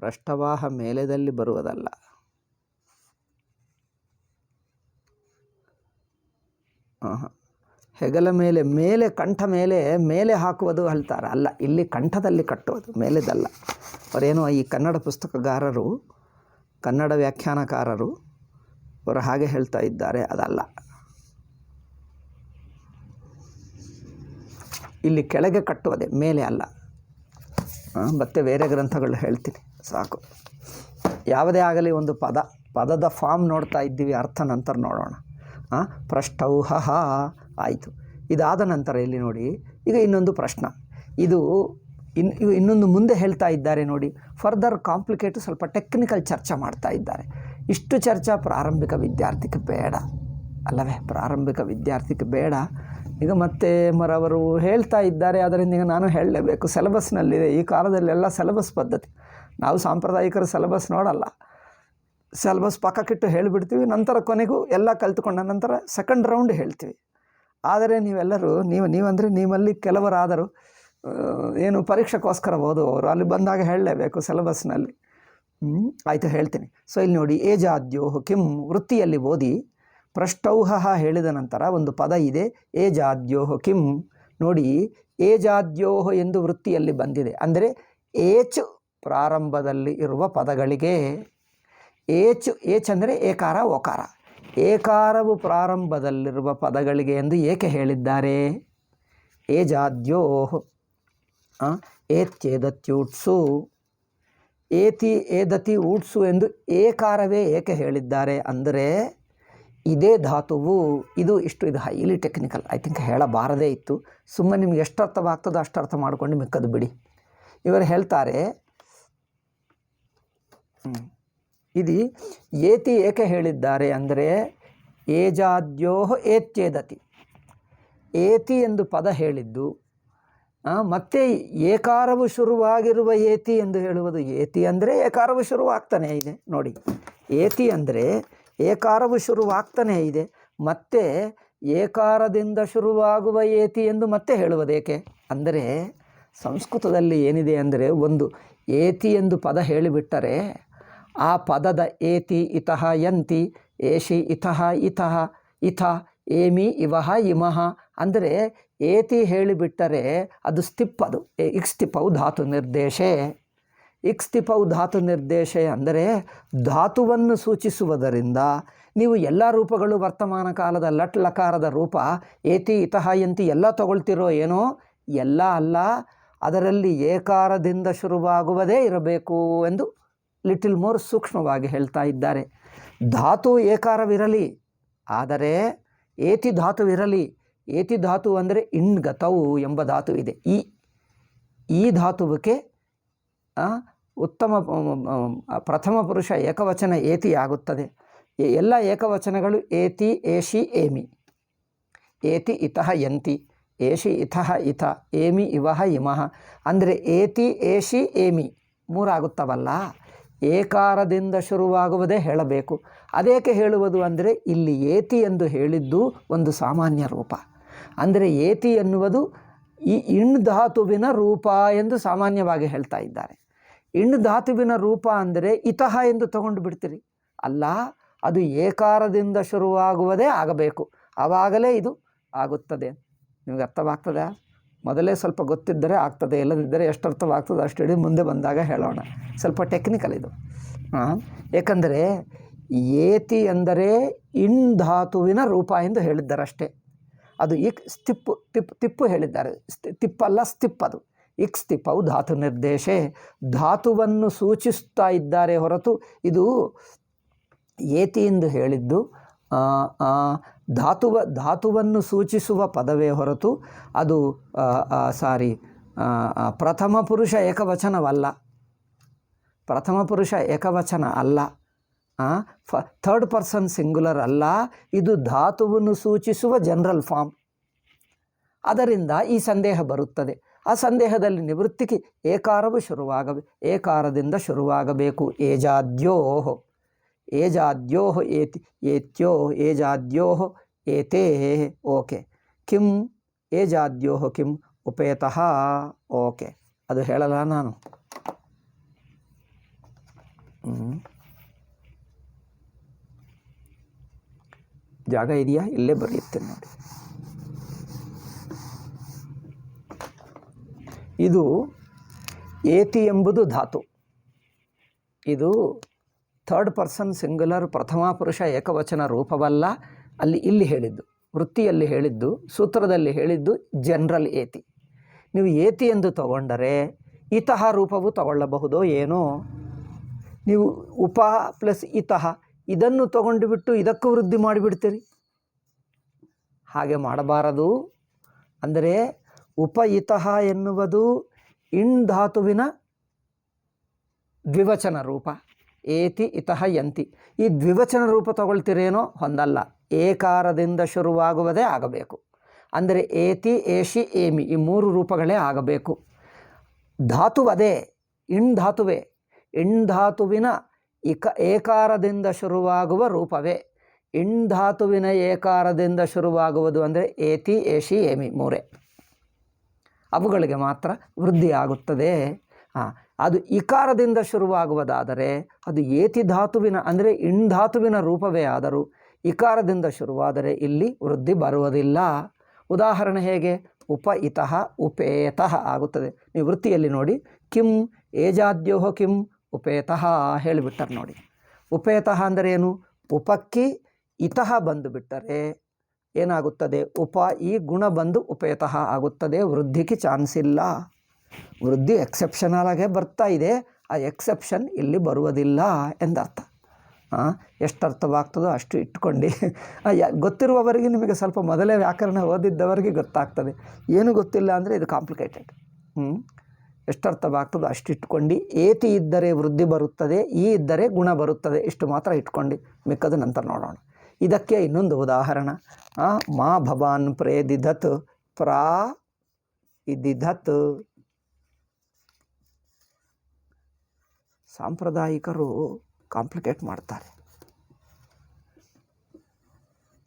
ಪ್ರಷ್ಟವಾಹ ಮೇಲೆದಲ್ಲಿ ಬರುವುದಲ್ಲ. ಹೆಗಲ ಮೇಲೆ ಕಂಠ ಮೇಲೆ ಹಾಕುವುದು ಹೇಳ್ತಾರೆ, ಅಲ್ಲ, ಇಲ್ಲಿ ಕಂಠದಲ್ಲಿ ಕಟ್ಟುವುದು, ಮೇಲೆದಲ್ಲ. ಅವರೇನೋ ಈ ಕನ್ನಡ ಪುಸ್ತಕಗಾರರು, ಕನ್ನಡ ವ್ಯಾಖ್ಯಾನಕಾರರು ಅವರು ಹಾಗೆ ಹೇಳ್ತಾ ಇದ್ದಾರೆ, ಅದಲ್ಲ. ಇಲ್ಲಿ ಕೆಳಗೆ ಕಟ್ಟುವುದೇ, ಮೇಲೆ ಅಲ್ಲ. ಮತ್ತೆ ಬೇರೆ ಗ್ರಂಥಗಳು ಹೇಳ್ತೀನಿ, ಸಾಕು. ಯಾವುದೇ ಆಗಲಿ ಒಂದು ಪದದ ಫಾರ್ಮ್ ನೋಡ್ತಾ ಇದ್ದೀವಿ, ಅರ್ಥ ನಂತರ ನೋಡೋಣ. ಪ್ರಷ್ಟೌಹ ಆಯಿತು. ಇದಾದ ನಂತರ ಇಲ್ಲಿ ನೋಡಿ, ಈಗ ಇನ್ನೊಂದು ಪ್ರಶ್ನೆ. ಇದು ಇನ್ನೊಂದು ಮುಂದೆ ಹೇಳ್ತಾ ಇದ್ದಾರೆ ನೋಡಿ, ಫರ್ದರ್ ಕಾಂಪ್ಲಿಕೇಟು, ಸ್ವಲ್ಪ ಟೆಕ್ನಿಕಲ್ ಚರ್ಚೆ ಮಾಡ್ತಾ ಇದ್ದಾರೆ. ಇಷ್ಟು ಚರ್ಚೆ ಪ್ರಾರಂಭಿಕ ವಿದ್ಯಾರ್ಥಿಗೆ ಬೇಡ ಅಲ್ಲವೇ? ಪ್ರಾರಂಭಿಕ ವಿದ್ಯಾರ್ಥಿಗೆ ಬೇಡ. ಈಗ ಮತ್ತೆ ಮರವರು ಹೇಳ್ತಾ ಇದ್ದಾರೆ, ಅದರಿಂದ ಈಗ ನಾನು ಹೇಳಲೇಬೇಕು. ಸಿಲೆಬಸ್ನಲ್ಲಿದೆ, ಈ ಕಾಲದಲ್ಲೆಲ್ಲ ಸಿಲೆಬಸ್ ಪದ್ಧತಿ. ನಾವು ಸಾಂಪ್ರದಾಯಿಕರ ಸಿಲೆಬಸ್ ನೋಡಲ್ಲ, ಸಿಲೆಬಸ್ ಪಕ್ಕಕ್ಕಿಟ್ಟು ಹೇಳಿಬಿಡ್ತೀವಿ, ನಂತರ ಕೊನೆಗೂ ಎಲ್ಲ ಕಲಿತುಕೊಂಡ ನಂತರ ಸೆಕೆಂಡ್ ರೌಂಡ್ ಹೇಳ್ತೀವಿ. ಆದರೆ ನೀವೆಲ್ಲರೂ ನೀವಂದರೆ ನಿಮ್ಮಲ್ಲಿ ಕೆಲವರಾದರೂ ಏನು ಪರೀಕ್ಷೆಗೋಸ್ಕರ ಓದುವವರು, ಅಲ್ಲಿ ಬಂದಾಗ ಹೇಳಲೇಬೇಕು ಸಿಲೆಬಸ್ನಲ್ಲಿ. ಆಯಿತು, ಹೇಳ್ತೀನಿ. ಸೊ ಇಲ್ಲಿ ನೋಡಿ, ಏಜಾದ್ಯೋಹ್ ಕಿಂ ವೃತ್ತಿಯಲ್ಲಿ ಓದಿ. ಪ್ರಷ್ಟೌಹ ಹೇಳಿದ ನಂತರ ಒಂದು ಪದ ಇದೆ, ಏಜಾದ್ಯೋಹ್ ಕಿಂ. ನೋಡಿ, ಏಜಾದ್ಯೋಹ್ ಎಂದು ವೃತ್ತಿಯಲ್ಲಿ ಬಂದಿದೆ, ಅಂದರೆ ಏಚ್ ಪ್ರಾರಂಭದಲ್ಲಿ ಇರುವ ಪದಗಳಿಗೆ. ಏಚ್ ಅಂದರೆ ಏಕಾರ ಓಕಾರ, ಏಕಾರವು ಪ್ರಾರಂಭದಲ್ಲಿರುವ ಪದಗಳಿಗೆ ಎಂದು ಏಕೆ ಹೇಳಿದ್ದಾರೆ? ಏಜಾದ್ಯೋಹ್ ಏತ್ಯೇದತ್ಯೂಟ್ಸು, ಏತಿ ಏದತಿ ಊಟ್ಸು ಎಂದು ಏಕಾರವೇ ಏಕೆ ಹೇಳಿದ್ದಾರೆ ಅಂದರೆ, ಇದೇ ಧಾತುವು ಇದು ಹೈಲಿ ಟೆಕ್ನಿಕಲ್. ಐ ಥಿಂಕ್ ಹೇಳಬಾರದೇ ಇತ್ತು, ಸುಮ್ಮನೆ ನಿಮ್ಗೆ ಎಷ್ಟು ಅರ್ಥವಾಗ್ತದೋ ಅಷ್ಟು ಅರ್ಥ ಮಾಡ್ಕೊಂಡು ಮಿಕ್ಕದು ಬಿಡಿ. ಇವರು ಹೇಳ್ತಾರೆ, ಇದು ಏತಿ ಏಕೆ ಹೇಳಿದ್ದಾರೆ ಅಂದರೆ, ಏಜಾದ್ಯೋಹ್ ಏತ್ಯೇದತಿ, ಏತಿ ಎಂದು ಪದ ಹೇಳಿದ್ದು, ಮತ್ತೆ ಏಕಾರವು ಶುರುವಾಗಿರುವ ಏತಿ ಎಂದು ಹೇಳುವುದು. ಏತಿ ಅಂದರೆ ಏಕಾರವು ಶುರುವಾಗ್ತಾನೆ ಇದೆ ನೋಡಿ, ಏತಿ ಅಂದರೆ ಏಕಾರವು ಶುರುವಾಗ್ತಾನೆ ಇದೆ, ಮತ್ತೆ ಏಕಾರದಿಂದ ಶುರುವಾಗುವ ಏತಿ ಎಂದು ಮತ್ತೆ ಹೇಳುವುದೇಕೆ ಅಂದರೆ, ಸಂಸ್ಕೃತದಲ್ಲಿ ಏನಿದೆ ಅಂದರೆ, ಒಂದು ಏತಿ ಎಂದು ಪದ ಹೇಳಿಬಿಟ್ಟರೆ ಆ ಪದದ ಏತಿ ಇತಃ ಯಂತಿ, ಏಷಿ ಇತಃ ಇತಃ ಇಥ, ಏಮಿ ಇವಹ ಇಮಹ ಅಂದರೆ ಏತಿ ಹೇಳಿಬಿಟ್ಟರೆ ಅದು ಸ್ತಿಪ್, ಅದು ಇಕ್ಸ್ತಿಪೌ ಧಾತು ನಿರ್ದೇಶೆ. ಇಕ್ಸ್ತಿಪೌ ಧಾತು ನಿರ್ದೇಶೆ ಅಂದರೆ ಧಾತುವನ್ನು ಸೂಚಿಸುವುದರಿಂದ ನೀವು ಎಲ್ಲ ರೂಪಗಳು ವರ್ತಮಾನ ಕಾಲದ ಲಟ್ ಲಕಾರದ ರೂಪ ಏತಿ ಇತಃ ಯಂತಿ ಎಲ್ಲ ತಗೊಳ್ತಿರೋ ಏನೋ? ಎಲ್ಲ ಅಲ್ಲ, ಅದರಲ್ಲಿ ಏಕಾರದಿಂದ ಶುರುವಾಗುವುದೇ ಇರಬೇಕು ಎಂದು ಲಿಟಿಲ್ ಮೋರ್ ಸೂಕ್ಷ್ಮವಾಗಿ ಹೇಳ್ತಾ ಇದ್ದಾರೆ. ಧಾತು ಏಕಾರವಿರಲಿ, ಆದರೆ ಏತಿ ಧಾತುವಿರಲಿ. ಏತಿ ಧಾತು ಅಂದರೆ ಇಣ್ಗತವು ಎಂಬ ಧಾತು ಇದೆ. ಈ ಧಾತುವಿಗೆ ಉತ್ತಮ ಪ್ರಥಮ ಪುರುಷ ಏಕವಚನ ಏತಿ ಆಗುತ್ತದೆ. ಎಲ್ಲ ಏಕವಚನಗಳು ಏತಿ, ಏಷಿ, ಏಮಿ. ಏತಿ ಇತಃ ಯಂತಿ, ಏಷಿ ಇತಃ ಇತ, ಏಮಿ ಇವಹ ಇಮಃ. ಅಂದರೆ ಏತಿ, ಏಷಿ, ಏಮಿ ಮೂರಾಗುತ್ತವಲ್ಲ, ಏಕಾರದಿಂದ ಶುರುವಾಗುವುದೇ ಹೇಳಬೇಕು. ಅದೇಕೆ ಹೇಳುವುದು ಅಂದರೆ ಇಲ್ಲಿ ಏತಿ ಎಂದು ಹೇಳಿದ್ದು ಒಂದು ಸಾಮಾನ್ಯ ರೂಪ. ಅಂದರೆ ಏತಿ ಎನ್ನುವುದು ಈ ಇಣ್ ಧಾತುವಿನ ರೂಪ ಎಂದು ಸಾಮಾನ್ಯವಾಗಿ ಹೇಳ್ತಾ ಇದ್ದಾರೆ. ಇಣ್ ಧಾತುವಿನ ರೂಪ ಅಂದರೆ ಇತಃ ಎಂದು ತಗೊಂಡು ಬಿಡ್ತೀರಿ. ಅಲ್ಲ, ಅದು ಏಕಾರದಿಂದ ಶುರುವಾಗುವುದೇ ಆಗಬೇಕು, ಆವಾಗಲೇ ಇದು ಆಗುತ್ತದೆ. ನಿಮಗೆ ಅರ್ಥವಾಗ್ತದೆ? ಮೊದಲೇ ಸ್ವಲ್ಪ ಗೊತ್ತಿದ್ದರೆ ಆಗ್ತದೆ, ಇಲ್ಲದಿದ್ದರೆ ಎಷ್ಟು ಅರ್ಥವಾಗ್ತದೆ ಅಷ್ಟು ಇಡೀ ಮುಂದೆ ಬಂದಾಗ ಹೇಳೋಣ. ಸ್ವಲ್ಪ ಟೆಕ್ನಿಕಲ್ ಇದು. ಏಕೆಂದರೆ ಏತಿ ಎಂದರೆ ಇಣ್ ಧಾತುವಿನ ರೂಪ ಎಂದು ಹೇಳಿದ್ದಾರೆ ಅಷ್ಟೇ. ಅದು ಇಕ್ ಸ್ತಿಪ್ಪು ತಿಪ್ಪು ಹೇಳಿದ್ದಾರೆ. ತಿಪ್ಪಲ್ಲ, ಸ್ತಿಪ್. ಅದು ಇಕ್ ಸ್ತಿಪ್ಪವು ಧಾತು ನಿರ್ದೇಶೆ, ಧಾತುವನ್ನು ಸೂಚಿಸ್ತಾ ಇದ್ದಾರೆ ಹೊರತು ಇದು ಏತಿ ಎಂದು ಹೇಳಿದ್ದು ಧಾತುವನ್ನು ಸೂಚಿಸುವ ಪದವೇ ಹೊರತು ಅದು ಪ್ರಥಮ ಪುರುಷ ಏಕವಚನವಲ್ಲ. ಪ್ರಥಮ ಪುರುಷ ಏಕವಚನ ಅಲ್ಲ, ಥರ್ಡ್ ಪರ್ಸನ್ ಸಿಂಗ್ಯುಲರ್ ಅಲ್ಲ. ಇದು ಧಾತುವನ್ನು ಸೂಚಿಸುವ ಜನರಲ್ ಫಾರ್ಮ್. ಅದರಿಂದ ಈ ಸಂದೇಹ ಬರುತ್ತದೆ. ಆ ಸಂದೇಹದಲ್ಲಿ ನಿವೃತ್ತಿಗೆ ಏಕಾರವು ಏಕಾರದಿಂದ ಶುರುವಾಗಬೇಕು. ಏಜಾದ್ಯೋಹೋ, ಏಜಾದ್ಯೋಹೋ ಏತಿ, ಏತ್ಯೋ ಏಜಾದ್ಯೋಹೋ ಏತೇ. ಓಕೆ. ಕಿಂ ಏಜಾದ್ಯೋಹೋ ಕಿಂ ಉಪೇತಃ. ಓಕೆ, ಅದು ಹೇಳಲ್ಲ ನಾನು. ಜಾಗ ಇದೆಯಾ? ಇಲ್ಲೇ ಬರೆಯುತ್ತೇನೆ ನೋಡಿ. ಇದು ಏತಿ ಎಂಬುದು ಧಾತು. ಇದು ಥರ್ಡ್ ಪರ್ಸನ್ ಸಿಂಗ್ಯುಲರ್ ಪ್ರಥಮ ಪುರುಷ ಏಕವಚನ ರೂಪವಲ್ಲ. ಇಲ್ಲಿ ಹೇಳಿದ್ದು, ವೃತ್ತಿಯಲ್ಲಿ ಹೇಳಿದ್ದು, ಸೂತ್ರದಲ್ಲಿ ಹೇಳಿದ್ದು ಜನರಲ್ ಏತಿ. ನೀವು ಏತಿ ಎಂದು ತಗೊಂಡರೆ ಇತಃ ರೂಪವು ತಗೊಳ್ಳಬಹುದೋ ಏನೋ. ನೀವು ಉಪ ಪ್ಲಸ್ ಇತಃ ಇದನ್ನು ತಗೊಂಡು ಬಿಟ್ಟು ಇದಕ್ಕೂ ವೃದ್ಧಿ ಮಾಡಿಬಿಡ್ತೀರಿ. ಹಾಗೆ ಮಾಡಬಾರದು. ಅಂದರೆ ಉಪ ಇತಃ ಎನ್ನುವುದು ಇಣ್ ಧಾತುವಿನ ದ್ವಿವಚನ ರೂಪ. ಏತಿ ಇತಃ ಯಂತಿ. ಈ ದ್ವಿವಚನ ರೂಪ ತಗೊಳ್ತೀರೇನೋ ಹೊಂದಲ್ಲ, ಏಕಾರದಿಂದ ಶುರುವಾಗುವುದೇ ಆಗಬೇಕು. ಅಂದರೆ ಏತಿ, ಏಷಿ, ಏಮಿ ಈ ಮೂರು ರೂಪಗಳೇ ಆಗಬೇಕು. ಧಾತುವದೇ, ಇಣ್ ಧಾತುವೇ. ಇಣ್ ಧಾತುವಿನ ಏಕಾರದಿಂದ ಶುರುವಾಗುವ ರೂಪವೇ. ಇಣ್ ಧಾತುವಿನ ಏಕಾರದಿಂದ ಶುರುವಾಗುವುದು ಅಂದರೆ ಏತಿ, ಏಷಿ, ಏಮಿ ಮೂರೇ. ಅವುಗಳಿಗೆ ಮಾತ್ರ ವೃದ್ಧಿ ಆಗುತ್ತದೆ. ಅದು ಇಕಾರದಿಂದ ಶುರುವಾಗುವುದಾದರೆ ಅದು ಏತಿ ಧಾತುವಿನ ಅಂದರೆ ಇಣ್ ಧಾತುವಿನ ರೂಪವೇ ಆದರೂ ಇಕಾರದಿಂದ ಶುರುವಾದರೆ ಇಲ್ಲಿ ವೃದ್ಧಿ ಬರುವುದಿಲ್ಲ. ಉದಾಹರಣೆ ಹೇಗೆ? ಉಪ ಇತಃ ಉಪೇತಃ ಆಗುತ್ತದೆ. ನೀವು ವೃತ್ತಿಯಲ್ಲಿ ನೋಡಿ, ಕಿಂ ಏಜಾದ್ಯೋಹೋ ಕಿಂ ಉಪೇತಃ ಹೇಳಿಬಿಟ್ಟರು ನೋಡಿ. ಉಪೇತಃ ಅಂದರೆ ಏನು? ಉಪಕ್ಕಿ ಇತಃ ಬಂದು ಬಿಟ್ಟರೆ ಏನಾಗುತ್ತದೆ? ಈ ಗುಣ ಬಂದು ಉಪೇತಃ ಆಗುತ್ತದೆ. ವೃದ್ಧಿಗೆ ಚಾನ್ಸ್ ಇಲ್ಲ. ವೃದ್ಧಿ ಎಕ್ಸೆಪ್ಷನಲ್ ಆಗೇ ಬರ್ತಾ ಇದೆ, ಆ ಎಕ್ಸೆಪ್ಷನ್ ಇಲ್ಲಿ ಬರುವುದಿಲ್ಲ ಎಂದರ್ಥ. ಎಷ್ಟು ಅರ್ಥವಾಗ್ತದೋ ಅಷ್ಟು ಇಟ್ಕೊಂಡು ಗೊತ್ತಿರುವವರಿಗೆ ನಿಮಗೆ ಸ್ವಲ್ಪ ಮೊದಲೇ ವ್ಯಾಕರಣ ಓದಿದ್ದವರಿಗೆ ಗೊತ್ತಾಗ್ತದೆ. ಏನು ಗೊತ್ತಿಲ್ಲ ಅಂದರೆ ಇದು ಕಾಂಪ್ಲಿಕೇಟೆಡ್. ಎಷ್ಟು ಅರ್ಥವಾಗ್ತದೋ ಅಷ್ಟು ಇಟ್ಕೊಂಡು, ಏತಿ ಇದ್ದರೆ ವೃದ್ಧಿ ಬರುತ್ತದೆ, ಈ ಇದ್ದರೆ ಗುಣ ಬರುತ್ತದೆ, ಇಷ್ಟು ಮಾತ್ರ ಇಟ್ಕೊಂಡು ಮಿಕ್ಕದು ನಂತರ ನೋಡೋಣ. ಇದಕ್ಕೆ ಇನ್ನೊಂದು ಉದಾಹರಣೆ, ಮಾ ಭವಾನ್ ಪ್ರೇದಿಧತ್ ಪ್ರಾ ಇದಿಧತ್. ಸಾಂಪ್ರದಾಯಿಕರು ಕಾಂಪ್ಲಿಕೇಟ್ ಮಾಡ್ತಾರೆ.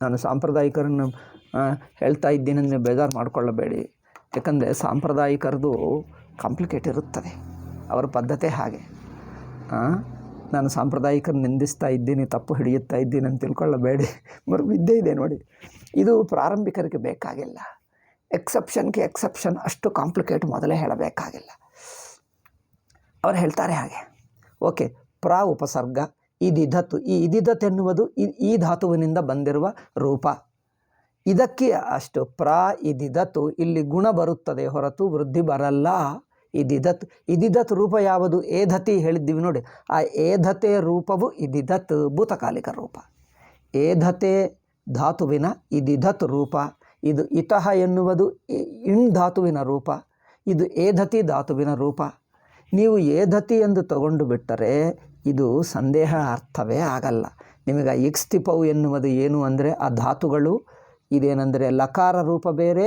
ನಾನು ಸಾಂಪ್ರದಾಯಿಕರನ್ನು ಹೇಳ್ತಾ ಇದ್ದೀನಿ, ನೀವು ಬೇಜಾರು ಮಾಡಿಕೊಳ್ಳಬೇಡಿ. ಯಾಕಂದರೆ ಸಾಂಪ್ರದಾಯಿಕರದು ಕಾಂಪ್ಲಿಕೇಟ್ ಇರುತ್ತದೆ, ಅವರ ಪದ್ಧತಿ ಹಾಗೆ. ನಾನು ಸಾಂಪ್ರದಾಯಿಕರನ್ನು ನಿಂದಿಸ್ತಾ ಇದ್ದೀನಿ, ತಪ್ಪು ಹಿಡಿಯುತ್ತಾ ಇದ್ದೀನಿ ಅಂತ ತಿಳ್ಕೊಳ್ಳಬೇಡಿ. ವಿದ್ಯೆ ಇದೆ ನೋಡಿ. ಇದು ಪ್ರಾರಂಭಿಕರಿಗೆ ಬೇಕಾಗಿಲ್ಲ. ಎಕ್ಸೆಪ್ಷನ್ಗೆ ಎಕ್ಸೆಪ್ಷನ್ ಅಷ್ಟು ಕಾಂಪ್ಲಿಕೇಟ್ ಮೊದಲೇ ಹೇಳಬೇಕಾಗಿಲ್ಲ. ಅವರು ಹೇಳ್ತಾರೆ ಹಾಗೆ. ಓಕೆ. ಪ್ರಾ ಉಪಸರ್ಗ ಇದಿಧತ್ತು. ಈ ಇದಿಧತ್ ಎನ್ನುವುದು ಈ ಧಾತುವಿನಿಂದ ಬಂದಿರುವ ರೂಪ. ಇದಕ್ಕೆ ಅಷ್ಟು ಪ್ರಾ ಇದಿಧತ್ತು ಇಲ್ಲಿ ಗುಣ ಬರುತ್ತದೆ ಹೊರತು ವೃದ್ಧಿ ಬರಲ್ಲ. ಇದಿದತ್. ಇದಿದತ್ ರೂಪ ಯಾವುದು? ಏಧತಿ ಹೇಳಿದ್ದೀವಿ ನೋಡಿ. ಆ ಏಧತೆ ರೂಪವು ಇದಿದತ್ ಭೂತಕಾಲಿಕ ರೂಪ. ಏಧತೆ ಧಾತುವಿನ ಇದಿದತ್ ರೂಪ. ಇದು ಇತಃ ಎನ್ನುವುದು ಇಣ್ ಧಾತುವಿನ ರೂಪ. ಇದು ಏಧತಿ ಧಾತುವಿನ ರೂಪ. ನೀವು ಏಧತಿ ಎಂದು ತಗೊಂಡು ಬಿಟ್ಟರೆ ಇದು ಸಂದೇಹ ಅರ್ಥವೇ ಆಗಲ್ಲ. ನಿಮಗೆ ಇಕ್ಸ್ತಿಪವು ಎನ್ನುವುದು ಏನು ಅಂದರೆ ಆ ಧಾತುಗಳು ಇದೇನೆಂದರೆ ಲಕಾರ ರೂಪ ಬೇರೆ,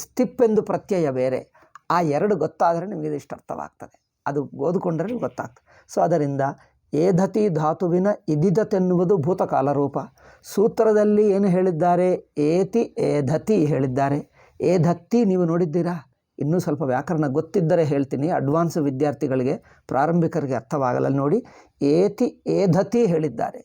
ಸ್ತಿಪ್ಪೆಂದು ಪ್ರತ್ಯಯ ಬೇರೆ. ಆ ಎರಡು ಗೊತ್ತಾದರೆ ನಿಮಗೆ ಇಷ್ಟು ಅರ್ಥವಾಗ್ತದೆ. ಅದು ಓದಿಕೊಂಡ್ರೆ ನಿಮ್ಗೆ ಗೊತ್ತಾಗ್ತದೆ. ಸೊ ಅದರಿಂದ ಏಧತಿ ಧಾತುವಿನ ಇದಿದತೆನ್ನುವುದು ಭೂತಕಾಲ ರೂಪ. ಸೂತ್ರದಲ್ಲಿ ಏನು ಹೇಳಿದ್ದಾರೆ? ಏತಿ ಏಧತಿ ಹೇಳಿದ್ದಾರೆ. ಏಧತ್ತಿ ನೀವು ನೋಡಿದ್ದೀರಾ? ಇನ್ನೂ ಸ್ವಲ್ಪ ವ್ಯಾಕರಣ ಗೊತ್ತಿದ್ದರೆ ಹೇಳ್ತೀನಿ, ಅಡ್ವಾನ್ಸ್ ವಿದ್ಯಾರ್ಥಿಗಳಿಗೆ, ಪ್ರಾರಂಭಿಕರಿಗೆ ಅರ್ಥವಾಗಲ್ಲ ನೋಡಿ. ಏತಿ ಏಧತಿ ಹೇಳಿದ್ದಾರೆ.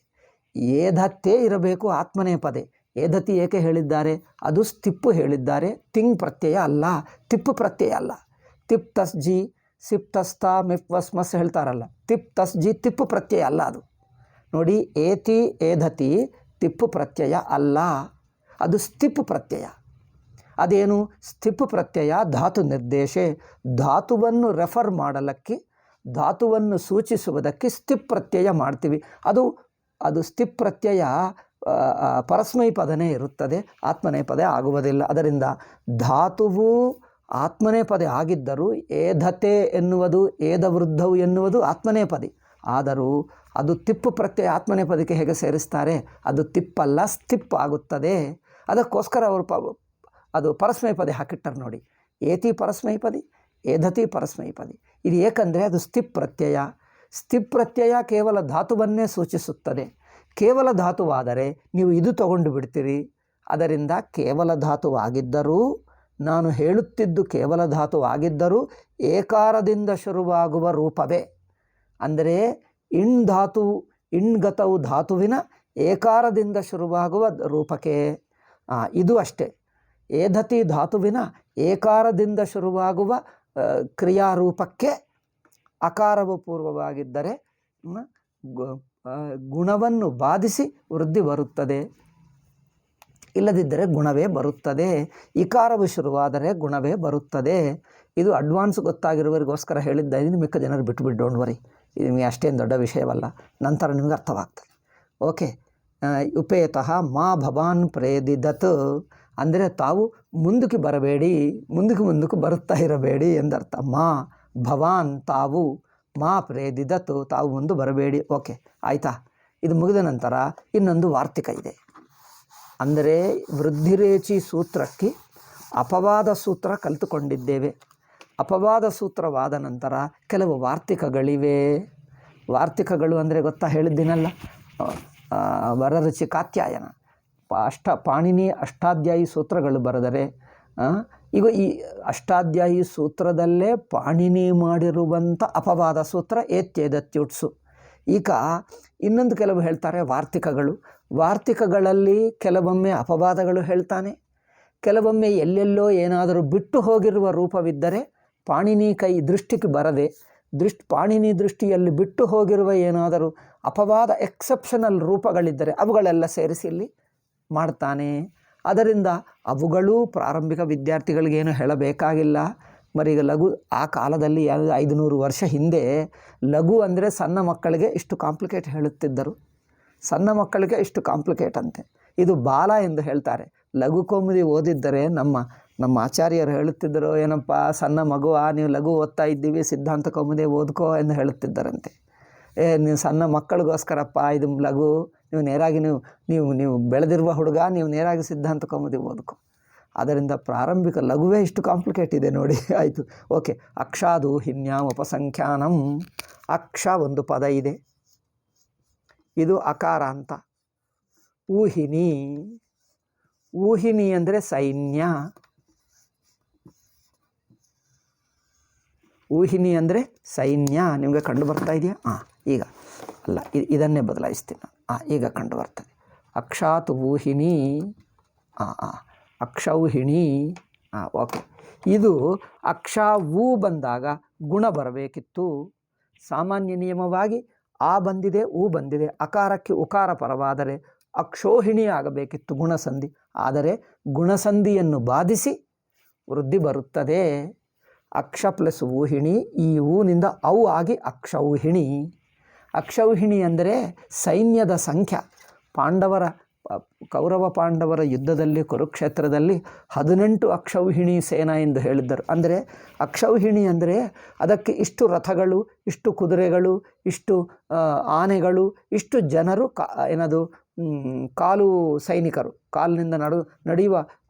ಏಧತ್ತೇ ಇರಬೇಕು ಆತ್ಮನೇ ಪದೇ. ಏಧತಿ ಏಕೆ ಹೇಳಿದ್ದಾರೆ? ಅದು ಸ್ತಿಪ್ಪು ಹೇಳಿದ್ದಾರೆ, ತಿಂಗ್ ಪ್ರತ್ಯಯ ಅಲ್ಲ, ತಿಪ್ಪು ಪ್ರತ್ಯಯ ಅಲ್ಲ. ತಿಪ್ ತಸ್ ಜಿ ಸಿಪ್ ತಸ್ತಾ ಮಿಪ್ ವಸ್ ಮಸ್ ಹೇಳ್ತಾರಲ್ಲ, ತಿಪ್ ತಸ್ ಜಿ ತಿಪ್ಪು ಪ್ರತ್ಯಯ ಅಲ್ಲ ಅದು. ನೋಡಿ, ಏತಿ ಏಧತಿ ತಿಪ್ಪು ಪ್ರತ್ಯಯ ಅಲ್ಲ, ಅದು ಸ್ತಿಪ್ಪು ಪ್ರತ್ಯಯ. ಅದೇನು? ಸ್ಥಿಪ್ ಪ್ರತ್ಯಯ ಧಾತು ನಿರ್ದೇಶೆ. ಧಾತುವನ್ನು ರೆಫರ್ ಮಾಡಲಕ್ಕೆ, ಧಾತುವನ್ನು ಸೂಚಿಸುವುದಕ್ಕೆ ಸ್ಥಿಪ್ ಪ್ರತ್ಯಯ ಮಾಡ್ತೀವಿ. ಅದು ಸ್ಥಿಪ್ ಪ್ರತ್ಯಯ ಪರಸ್ಮೈ ಪದನೇ ಇರುತ್ತದೆ, ಆತ್ಮನೇ ಪದ ಆಗುವುದಿಲ್ಲ. ಅದರಿಂದ ಧಾತುವು ಆತ್ಮನೇ ಪದ ಆಗಿದ್ದರೂ ಏಧತೆ ಎನ್ನುವುದು, ಏಧವೃದ್ಧವು ಎನ್ನುವುದು ಆತ್ಮನೇ ಪದಿ ಆದರೂ ಅದು ತಿಪ್ಪು ಪ್ರತ್ಯಯ ಆತ್ಮನೇ ಪದಕ್ಕೆ ಹೇಗೆ ಸೇರಿಸ್ತಾರೆ? ಅದು ತಿಪ್ಪಲ್ಲ, ಸ್ಥಿಪ್ ಆಗುತ್ತದೆ. ಅದಕ್ಕೋಸ್ಕರ ಅವರು ಅದು ಪರಸ್ಮೈ ಪದ ಹಾಕಿಟ್ಟಾರೆ ನೋಡಿ. ಏತಿ ಪರಸ್ಮೈ ಪದಿ, ಏಧತಿ ಪರಸ್ಮೈ ಪದಿ. ಇದು ಏಕೆಂದರೆ ಅದು ಸ್ಥಿಪ್ ಪ್ರತ್ಯಯ. ಸ್ಥಿಪ್ ಪ್ರತ್ಯಯ ಕೇವಲ ಧಾತುವನ್ನೇ ಸೂಚಿಸುತ್ತದೆ. ಕೇವಲ ಧಾತುವಾದರೆ ನೀವು ಇದು ತಗೊಂಡು ಬಿಡ್ತೀರಿ. ಅದರಿಂದ ಕೇವಲ ಧಾತುವಾಗಿದ್ದರೂ, ನಾನು ಹೇಳುತ್ತಿದ್ದು ಕೇವಲ ಧಾತುವಾಗಿದ್ದರೂ ಏಕಾರದಿಂದ ಶುರುವಾಗುವ ರೂಪವೇ. ಅಂದರೆ ಇಣ್ ಧಾತು, ಇಣ್ಗತವು ಧಾತುವಿನ ಏಕಾರದಿಂದ ಶುರುವಾಗುವ ರೂಪಕ್ಕೆ. ಇದು ಅಷ್ಟೇ. ಏಧತಿ ಧಾತುವಿನ ಏಕಾರದಿಂದ ಶುರುವಾಗುವ ಕ್ರಿಯಾರೂಪಕ್ಕೆ ಅಕಾರವು ಪೂರ್ವವಾಗಿದ್ದರೆ ಗುಣವನ್ನು ಬಾಧಿಸಿ ವೃದ್ಧಿ ಬರುತ್ತದೆ, ಇಲ್ಲದಿದ್ದರೆ ಗುಣವೇ ಬರುತ್ತದೆ. ಇಕಾರವು ಶುರುವಾದರೆ ಗುಣವೇ ಬರುತ್ತದೆ. ಇದು ಅಡ್ವಾನ್ಸ್ ಗೊತ್ತಾಗಿರುವವರಿಗೋಸ್ಕರ ಹೇಳಿದ್ದೀನಿ. ಮಿಕ್ಕ ಜನರು ಬಿಟ್ಟು ಡೋಂಟ್ ವರಿ, ಇದು ನಿಮಗೆ ಅಷ್ಟೇನು ದೊಡ್ಡ ವಿಷಯವಲ್ಲ, ನಂತರ ನಿಮಗೆ ಅರ್ಥವಾಗ್ತದೆ. ಓಕೆ. ಉಪೇತಃ ಮಾ ಭವಾನ್ ಪ್ರೇದಿದತ್ ಅಂದರೆ ತಾವು ಮುಂದಕ್ಕೆ ಬರಬೇಡಿ, ಮುಂದಕ್ಕೆ ಬರುತ್ತಾ ಇರಬೇಡಿ ಎಂದರ್ಥ. ಮಾ ಭವಾನ್ ತಾವು, ಮಾ ಪ್ರೇದಿದತ್ ತಾವು ಮುಂದೆ ಬರಬೇಡಿ. ಓಕೆ, ಆಯಿತಾ? ಇದು ಮುಗಿದ ನಂತರ ಇನ್ನೊಂದು ವಾರ್ತಿಕ ಇದೆ. ಅಂದರೆ ವೃದ್ಧಿರೇಚಿ ಸೂತ್ರಕ್ಕೆ ಅಪವಾದ ಸೂತ್ರ ಕಲಿತುಕೊಂಡಿದ್ದೇವೆ. ಅಪವಾದ ಸೂತ್ರವಾದ ನಂತರ ಕೆಲವು ವಾರ್ತಿಕಗಳಿವೆ. ವಾರ್ತಿಕಗಳು ಅಂದರೆ ಗೊತ್ತಾ? ಹೇಳಿದ್ದೀನಲ್ಲ, ವರರುಚಿ ಕಾತ್ಯಾಯನ ಪಾಣಿನಿ ಅಷ್ಟಾಧ್ಯಾಯಿ ಸೂತ್ರಗಳು ಬರೆದರೆ, ಈಗ ಈ ಅಷ್ಟಾಧ್ಯಾಯಿ ಸೂತ್ರದಲ್ಲೇ ಪಾಣಿನಿ ಮಾಡಿರುವಂಥ ಅಪವಾದ ಸೂತ್ರ ಏತ್ಯೇದತ್ಯುಟ್ಸು. ಈಗ ಇನ್ನೊಂದು ಕೆಲವು ಹೇಳ್ತಾರೆ ವಾರ್ತಿಕಗಳು. ವಾರ್ತಿಕಗಳಲ್ಲಿ ಕೆಲವೊಮ್ಮೆ ಅಪವಾದಗಳು ಹೇಳ್ತಾನೆ, ಕೆಲವೊಮ್ಮೆ ಎಲ್ಲೆಲ್ಲೋ ಏನಾದರೂ ಬಿಟ್ಟು ಹೋಗಿರುವ ರೂಪವಿದ್ದರೆ ಪಾಣಿನಿ ಕೈ ದೃಷ್ಟಿಗೆ ಬರದೆ ಪಾಣಿನಿ ದೃಷ್ಟಿಯಲ್ಲಿ ಬಿಟ್ಟು ಹೋಗಿರುವ ಏನಾದರೂ ಅಪವಾದ ಎಕ್ಸೆಪ್ಷನಲ್ ರೂಪಗಳಿದ್ದರೆ ಅವುಗಳೆಲ್ಲ ಸೇರಿಸಿ ಇಲ್ಲಿ ಮಾಡ್ತಾನೆ. ಅದರಿಂದ ಅವುಗಳೂ ಪ್ರಾರಂಭಿಕ ವಿದ್ಯಾರ್ಥಿಗಳಿಗೇನು ಹೇಳಬೇಕಾಗಿಲ್ಲ. ಮರೀಗ ಲಘು ಆ ಕಾಲದಲ್ಲಿ 500 ವರ್ಷ ಹಿಂದೆ ಲಘು ಅಂದರೆ ಸಣ್ಣ ಮಕ್ಕಳಿಗೆ ಇಷ್ಟು ಕಾಂಪ್ಲಿಕೇಟ್ ಹೇಳುತ್ತಿದ್ದರು. ಸಣ್ಣ ಮಕ್ಕಳಿಗೆ ಇಷ್ಟು ಕಾಂಪ್ಲಿಕೇಟ್ ಅಂತೆ. ಇದು ಬಾಲ ಎಂದು ಹೇಳ್ತಾರೆ. ಲಘು ಕೌಮುದಿ ಓದಿದ್ದರೆ ನಮ್ಮ ಆಚಾರ್ಯರು ಹೇಳುತ್ತಿದ್ದರು, ಏನಪ್ಪ ಸಣ್ಣ ಮಗುವ ನೀವು ಲಘು ಓದ್ತಾ ಇದ್ದೀವಿ, ಸಿದ್ಧಾಂತ ಕೌಮುದಿ ಓದ್ಕೋ ಎಂದು ಹೇಳುತ್ತಿದ್ದರಂತೆ. ನೀವು ಸಣ್ಣ ಮಕ್ಕಳಿಗೋಸ್ಕರಪ್ಪ ಇದು ಲಘು, ನೀವು ನೇರಾಗಿ ನೀವು ಬೆಳೆದಿರುವ ಹುಡುಗ, ನೀವು ನೇರಾಗಿ ಸಿದ್ಧಾಂತ ಕೌಮುದಿ ಓದ್ಕೋ. ಅದರಿಂದ ಪ್ರಾರಂಭಿಕ ಲಘುವೇ ಇಷ್ಟು ಕಾಂಪ್ಲಿಕೇಟ್ ಇದೆ ನೋಡಿ. ಆಯಿತು, ಓಕೆ. ಅಕ್ಷಾದು ಹಿನ್ಯಾಂ ಉಪಸಂಖ್ಯಾನಂ. ಅಕ್ಷ ಒಂದು ಪದ ಇದೆ, ಇದು ಅಕಾರ ಅಂತ. ಊಹಿನಿ, ಊಹಿನಿ ಅಂದರೆ ಸೈನ್ಯ. ಊಹಿನಿ ಅಂದರೆ ಸೈನ್ಯ. ನಿಮಗೆ ಕಂಡು ಬರ್ತಾ ಇದೆಯಾ? ಈಗ ಅಲ್ಲ, ಇದನ್ನೇ ಬದಲಾಯಿಸ್ತೀನಿ ನಾನು. ಈಗ ಕಂಡು ಬರ್ತದೆ. ಅಕ್ಷಾತ್ ಊಹಿನಿ, ಅಕ್ಷೌಹಿಣಿ. ಓಕೆ. ಇದು ಅಕ್ಷ ಊ ಬಂದಾಗ ಗುಣ ಬರಬೇಕಿತ್ತು. ಸಾಮಾನ್ಯ ನಿಯಮವಾಗಿ ಆ ಬಂದಿದೆ, ಊ ಬಂದಿದೆ, ಅಕಾರಕ್ಕೆ ಉಕಾರ ಪರವಾದರೆ ಅಕ್ಷೋಹಿಣಿ ಆಗಬೇಕಿತ್ತು ಗುಣಸಂಧಿ. ಆದರೆ ಗುಣಸಂಧಿಯನ್ನು ಬಾಧಿಸಿ ವೃದ್ಧಿ ಬರುತ್ತದೆ. ಅಕ್ಷ ಪ್ಲಸ್ ಊಹಿಣಿ, ಈ ಊನಿಂದ ಔ ಆಗಿ ಅಕ್ಷೌಹಿಣಿ. ಅಕ್ಷೌಹಿಣಿ ಅಂದರೆ ಸೈನ್ಯದ ಸಂಖ್ಯೆ. ಕೌರವ ಪಾಂಡವರ ಯುದ್ಧದಲ್ಲಿ ಕುರುಕ್ಷೇತ್ರದಲ್ಲಿ 18 ಅಕ್ಷೌಹಿಣಿ ಸೇನಾ ಎಂದು ಹೇಳಿದ್ದರು. ಅಂದರೆ ಅಕ್ಷೌಹಿಣಿ ಅಂದರೆ ಅದಕ್ಕೆ ಇಷ್ಟು ರಥಗಳು, ಇಷ್ಟು ಕುದುರೆಗಳು, ಇಷ್ಟು ಆನೆಗಳು, ಇಷ್ಟು ಜನರು, ಕಾಲು ಸೈನಿಕರು, ಕಾಲಿನಿಂದ ನಡೆಯುವ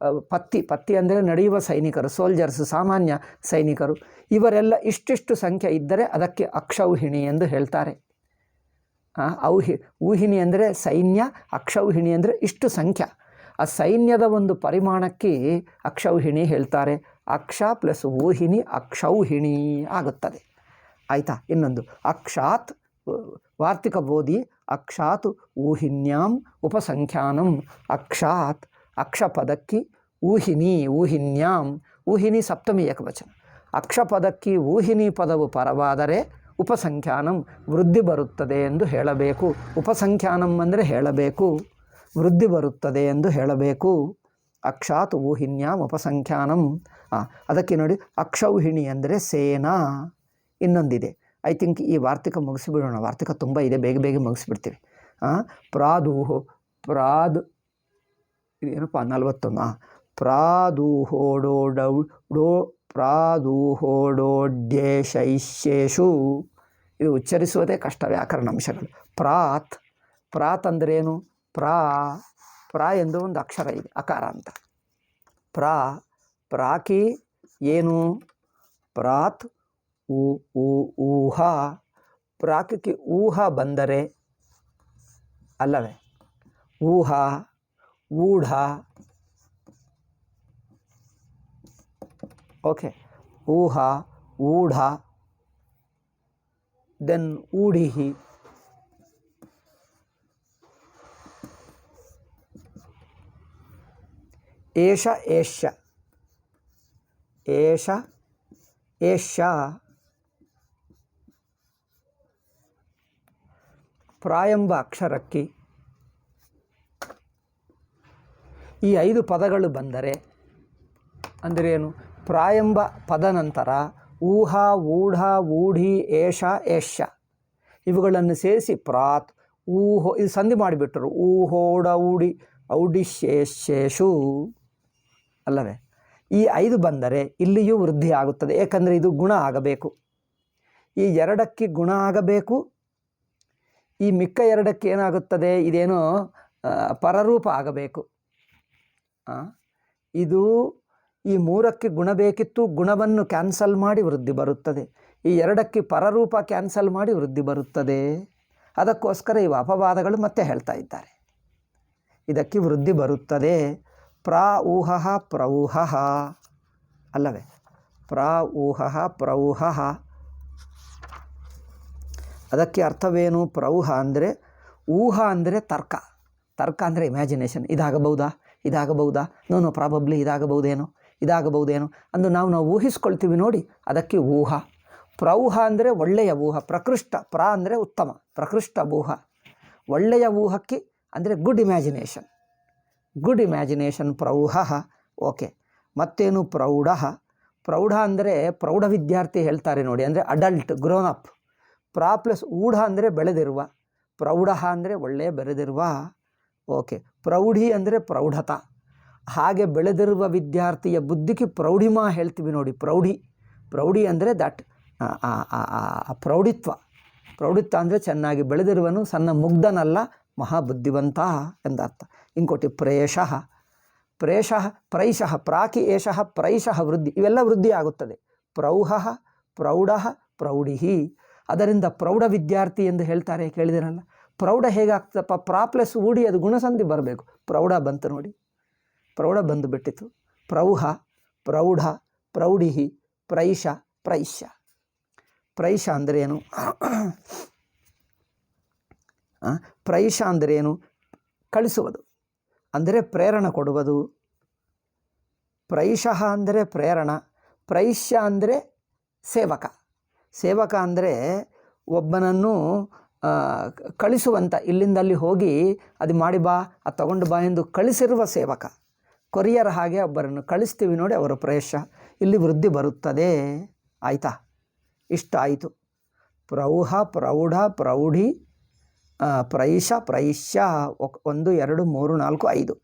ಪತ್ತಿ ಅಂದರೆ ನಡೆಯುವ ಸೈನಿಕರು, ಸೋಲ್ಜರ್ಸ್, ಸಾಮಾನ್ಯ ಸೈನಿಕರು, ಇವರೆಲ್ಲ ಇಷ್ಟಿಷ್ಟು ಸಂಖ್ಯೆ ಇದ್ದರೆ ಅದಕ್ಕೆ ಅಕ್ಷೌಹಿಣಿ ಎಂದು ಹೇಳ್ತಾರೆ. ಊಹಿಣಿ ಅಂದರೆ ಸೈನ್ಯ, ಅಕ್ಷೌಹಿಣಿ ಅಂದರೆ ಇಷ್ಟು ಸಂಖ್ಯೆ. ಆ ಸೈನ್ಯದ ಒಂದು ಪರಿಮಾಣಕ್ಕೆ ಅಕ್ಷೌಹಿಣಿ ಹೇಳ್ತಾರೆ. ಅಕ್ಷ ಪ್ಲಸ್ ಊಹಿಣಿ ಅಕ್ಷೌಹಿಣಿ ಆಗುತ್ತದೆ. ಆಯಿತಾ? ಇನ್ನೊಂದು ಅಕ್ಷಾತ್, ವಾರ್ತಿಕ ಬೋಧಿ, ಅಕ್ಷಾತ್ ಊಹಿನ್ಯಾಂ ಉಪಸಂಖ್ಯಾನಂ. ಅಕ್ಷಾತ್ ಅಕ್ಷಪದಕ್ಕೆ ಊಹಿನಿ, ಊಹಿನ್ಯಾಂ, ಊಹಿನಿ ಸಪ್ತಮಿ ಏಕವಚನ. ಅಕ್ಷಪದಕ್ಕೆ ಊಹಿನಿ ಪದವು ಪರವಾದರೆ ಉಪಸಂಖ್ಯಾನಂ ವೃದ್ಧಿ ಬರುತ್ತದೆ ಎಂದು ಹೇಳಬೇಕು. ಉಪಸಂಖ್ಯಾನಂ ಅಂದರೆ ಹೇಳಬೇಕು, ವೃದ್ಧಿ ಬರುತ್ತದೆ ಎಂದು ಹೇಳಬೇಕು. ಅಕ್ಷಾತ್ ಊಹಿನ್ಯಾಂ ಉಪಸಂಖ್ಯಾನಂ. ಅದಕ್ಕೆ ನೋಡಿ ಅಕ್ಷೌಹಿಣಿ ಅಂದರೆ ಸೇನಾ. ಇನ್ನೊಂದಿದೆ, ಐ ಥಿಂಕ್ ಈ ವಾರ್ತಿಕ ಮುಗಿಸಿಬಿಡೋಣ. ವಾರ್ತಿಕ ತುಂಬ ಇದೆ, ಬೇಗ ಬೇಗ ಮುಗಿಸ್ಬಿಡ್ತೀವಿ. ಪ್ರಾದೂಹೋ ಏನಪ್ಪ 41 ಪ್ರಾದೂಹೋಡೋಡ್ಯೇಶೈಷ್ಯೇಷು. ಇದು ಉಚ್ಚರಿಸುವುದೇ ಕಷ್ಟ, ವ್ಯಾಕರಣಾಂಶಗಳು. ಪ್ರಾತ್ ಅಂದ್ರೇನು? ಪ್ರಾ ಎಂದು ಒಂದು ಅಕ್ಷರ ಇದೆ, ಅಕಾರ ಅಂತ. ಪ್ರಾಕಿ ಏನು? ಪ್ರಾತ್ ಊಹ. ಪ್ರಾಕಕ್ಕೆ ಊಹ ಬಂದರೆ ಅಲ್ಲವೇ? ಊಹ, ಊಢ. ಓಕೆ, ಊಹ, ಊಢ, ದೆನ್ ಊಢಿಹಿ. ಏಷ ಏಷ್ಯ, ಏಷ ಏಷ್ಯ. ಪ್ರಾಯಂಬ ಅಕ್ಷರಕ್ಕೆ ಈ 5 ಪದಗಳು ಬಂದರೆ ಅಂದರೇನು? ಪ್ರಾಯಂಬ ಪದ ನಂತರ ಊಹ, ಊಢ, ಊಢಿ, ಏಷ, ಏಷ್ಯ ಇವುಗಳನ್ನು ಸೇರಿಸಿ ಪ್ರಾತ್ ಊಹೋ, ಇದು ಸಂಧಿ ಮಾಡಿಬಿಟ್ರು. ಊಹೋಡ ಊಡಿ ಔಡಿಶೇಷೇಷು ಅಲ್ಲವೇ? ಈ 5 ಬಂದರೆ ಇಲ್ಲಿಯೂ ವೃದ್ಧಿ ಆಗುತ್ತದೆ. ಏಕೆಂದರೆ ಇದು ಗುಣ ಆಗಬೇಕು. ಈ 2ಕ್ಕೆ ಗುಣ ಆಗಬೇಕು. ಈ ಮಿಕ್ಕ 2ಕ್ಕೆ ಏನಾಗುತ್ತದೆ? ಇದೇನೋ ಪರರೂಪ ಆಗಬೇಕು. ಇದು ಈ 3ಕ್ಕೆ ಗುಣ ಬೇಕಿತ್ತು, ಗುಣವನ್ನು ಕ್ಯಾನ್ಸಲ್ ಮಾಡಿ ವೃದ್ಧಿ ಬರುತ್ತದೆ. ಈ 2ಕ್ಕೆ ಪರರೂಪ ಕ್ಯಾನ್ಸಲ್ ಮಾಡಿ ವೃದ್ಧಿ ಬರುತ್ತದೆ. ಅದಕ್ಕೋಸ್ಕರ ಇವು ಅಪವಾದಗಳು ಮತ್ತೆ ಹೇಳ್ತಾ ಇದ್ದಾರೆ. ಇದಕ್ಕೆ ವೃದ್ಧಿ ಬರುತ್ತದೆ. ಊಹಃ ಪ್ರೌಹಃ ಅಲ್ಲವೇ? ಊಹಃ ಪ್ರೌಹಃ. ಅದಕ್ಕೆ ಅರ್ಥವೇನು? ಪ್ರೌಹ ಅಂದರೆ, ಊಹ ಅಂದರೆ ತರ್ಕ ಅಂದರೆ ಇಮ್ಯಾಜಿನೇಷನ್. ಇದಾಗಬಹುದಾ, ನೋ ಪ್ರಾಬಬ್ಲಿ ಇದಾಗಬಹುದೇನೋ ಅಂದು ನಾವು ಊಹಿಸ್ಕೊಳ್ತೀವಿ ನೋಡಿ, ಅದಕ್ಕೆ ಊಹ. ಪ್ರೌಹ ಅಂದರೆ ಒಳ್ಳೆಯ ಊಹ, ಪ್ರಕೃಷ್ಟ. ಅಂದರೆ ಉತ್ತಮ, ಪ್ರಕೃಷ್ಟ ಊಹ. ಒಳ್ಳೆಯ ಊಹಕ್ಕೆ ಅಂದರೆ ಗುಡ್ ಇಮ್ಯಾಜಿನೇಷನ್ ಪ್ರೌಹ. ಓಕೆ, ಮತ್ತೇನು? ಪ್ರೌಢ ಅಂದರೆ ಪ್ರೌಢ ವಿದ್ಯಾರ್ಥಿ ಹೇಳ್ತಾರೆ ನೋಡಿ, ಅಂದರೆ ಅಡಲ್ಟ್, ಗ್ರೋನ್ ಅಪ್. ಪ್ಲಸ್ ಊಢ ಅಂದರೆ ಬೆಳೆದಿರುವ. ಪ್ರೌಢ ಅಂದರೆ ಒಳ್ಳೆಯ ಬೆಳೆದಿರುವ. ಓಕೆ, ಪ್ರೌಢಿ ಅಂದರೆ ಪ್ರೌಢತ. ಹಾಗೆ ಬೆಳೆದಿರುವ ವಿದ್ಯಾರ್ಥಿಯ ಬುದ್ಧಿಗೆ ಪ್ರೌಢಿಮಾ ಹೇಳ್ತೀವಿ ನೋಡಿ. ಪ್ರೌಢಿ ಅಂದರೆ ದಟ್ ಪ್ರೌಢಿತ್ವ ಅಂದರೆ ಚೆನ್ನಾಗಿ ಬೆಳೆದಿರುವನು, ಸಣ್ಣ ಮುಗ್ಧನಲ್ಲ, ಮಹಾಬುದ್ಧಿವಂತ ಎಂದರ್ಥ. ಇಂಕೋಟಿ ಪ್ರೇಷಃ ಪ್ರಾಕಿ ಏಷಃ ಪ್ರೈಷಃ ವೃದ್ಧಿ. ಇವೆಲ್ಲ ವೃದ್ಧಿ ಆಗುತ್ತದೆ. ಪ್ರೌಢಃ ಪ್ರೌಢಿಹಿ. ಅದರಿಂದ ಪ್ರೌಢ ವಿದ್ಯಾರ್ಥಿ ಎಂದು ಹೇಳ್ತಾರೆ, ಕೇಳಿದಿರಲ್ಲ? ಪ್ರೌಢ ಹೇಗಾಗ್ತದಪ್ಪ? ಪ್ಲಸ್ ಊಡಿ ಅದು ಗುಣಸಂಧಿ ಬರಬೇಕು. ಪ್ರೌಢ ಬಂತು ನೋಡಿ, ಪ್ರೌಢ ಬಂದು ಬಿಟ್ಟಿತು. ಪ್ರೌಢ, ಪ್ರೌಢಿಹಿ, ಪ್ರೈಷ್ಯ ಅಂದ್ರೇನು? ಪ್ರೈಷ ಅಂದ್ರೇನು? ಕಳಿಸುವುದು ಅಂದರೆ ಪ್ರೇರಣ ಕೊಡುವುದು. ಪ್ರೈಷಃ ಅಂದರೆ ಪ್ರೇರಣ, ಪ್ರೈಷ್ಯ ಅಂದರೆ ಸೇವಕ ಅಂದರೆ ಒಬ್ಬನನ್ನು ಕಳಿಸುವಂಥ, ಇಲ್ಲಿಂದ ಅಲ್ಲಿ ಹೋಗಿ ಅದು ಮಾಡಿ ಬಾ, ಅದು ತಗೊಂಡು ಬಾ ಎಂದು ಕಳಿಸಿರುವ ಸೇವಕ. ಕೊರಿಯರ್ ಹಾಗೆ ಒಬ್ಬರನ್ನು ಕಳಿಸ್ತೀವಿ ನೋಡಿ, ಅವರು ಪ್ರೇಷ. ಇಲ್ಲಿ ವೃದ್ಧಿ ಬರುತ್ತದೆ. ಆಯಿತಾ? ಇಷ್ಟ ಆಯಿತು. ಪ್ರೌಢ ಪ್ರೌಢ ಪ್ರೌಢಿ ಪ್ರೈಷ ಪ್ರೈಷ್ಯ 1 2 3 4 5.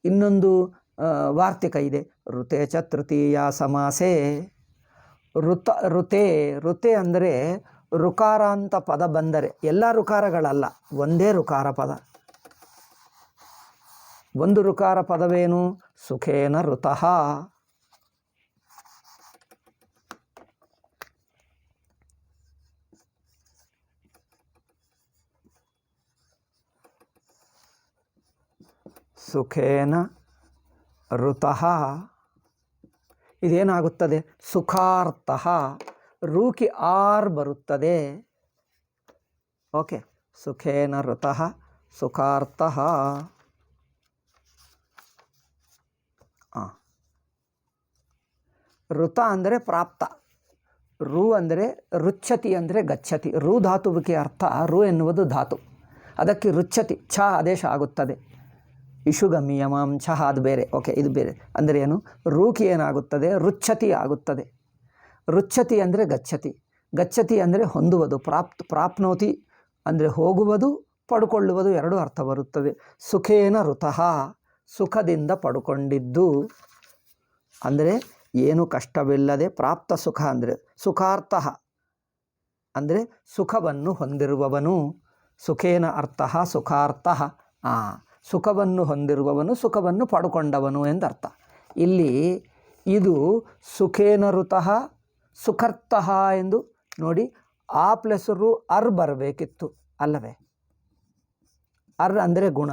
ಇನ್ನೊಂದು ವಾರ್ತಿಕ ಇದೆ. ಋತೆ ಚ ತೃತೀಯ ಸಮಾಸೆ. ಋತೆ ಅಂದರೆ ಋಕಾರ ಅಂತ ಪದ ಬಂದರೆ, ಎಲ್ಲ ಋಕಾರಗಳಲ್ಲ, ಒಂದೇ ಋಕಾರ ಪದ. ಒಂದು ಋಕಾರ ಪದವೇನು? ಸುಖೇನ ಋತಃ. ಸುಖೇನ ಋತಃ. ಇದೇನಾಗುತ್ತದೆ? ಸುಖಾರ್ಥಃ. ರೂಕಿ ಆರ್ ಬರುತ್ತದೆ. ಓಕೆ, ಸುಖೇನ ಋತಃ ಸುಖಾರ್ಥಃ. ಋತ ಅಂದರೆ ಪ್ರಾಪ್ತ. ರು ಅಂದರೆ ರುಚ್ಛತಿ ಅಂದರೆ ಗಚ್ಚತಿ. ರು ಧಾತುವಿಗೆ ಅರ್ಥ, ರು ಎನ್ನುವುದು ಧಾತು, ಅದಕ್ಕೆ ರುಚ್ಛತಿ ಛ ಆದೇಶ ಆಗುತ್ತದೆ. ಇಷುಗಮ್ಯಮಾಂ ಛ ಅದು ಬೇರೆ. ಓಕೆ, ಇದು ಬೇರೆ. ಅಂದರೆ ಏನು? ರೂಕಿ ಏನಾಗುತ್ತದೆ? ರುಚ್ಛತಿ ಆಗುತ್ತದೆ. ರುಚ್ಛತಿ ಅಂದರೆ ಗಚ್ಚತಿ. ಗಚ್ಚತಿ ಅಂದರೆ ಹೊಂದುವುದು. ಪ್ರಾಪ್ನೋತಿ ಅಂದರೆ ಹೋಗುವುದು, ಪಡ್ಕೊಳ್ಳುವುದು, ಎರಡೂ ಅರ್ಥ ಬರುತ್ತದೆ. ಸುಖೇನ ಋತಃ ಸುಖದಿಂದ ಪಡ್ಕೊಂಡಿದ್ದು ಅಂದರೆ ಏನು ಕಷ್ಟವಿಲ್ಲದೆ. ಪ್ರಾಪ್ತ ಸುಖ ಅಂದರೆ ಸುಖಾರ್ಥಃ ಅಂದರೆ ಸುಖವನ್ನು ಹೊಂದಿರುವವನು. ಸುಖೇನ ಅರ್ಥಃ ಸುಖಾರ್ಥಃ. ಸುಖವನ್ನು ಹೊಂದಿರುವವನು, ಸುಖವನ್ನು ಪಡ್ಕೊಂಡವನು ಎಂದರ್ಥ. ಇಲ್ಲಿ ಇದು ಸುಖೇನ ಋತಃ ಸುಖರ್ಥಃ ಎಂದು ನೋಡಿ. ಆ ಪ್ಲಸ್ ರು ಅರ್ ಬರಬೇಕಿತ್ತು ಅಲ್ಲವೇ? ಅರ್ ಅಂದರೆ ಗುಣ.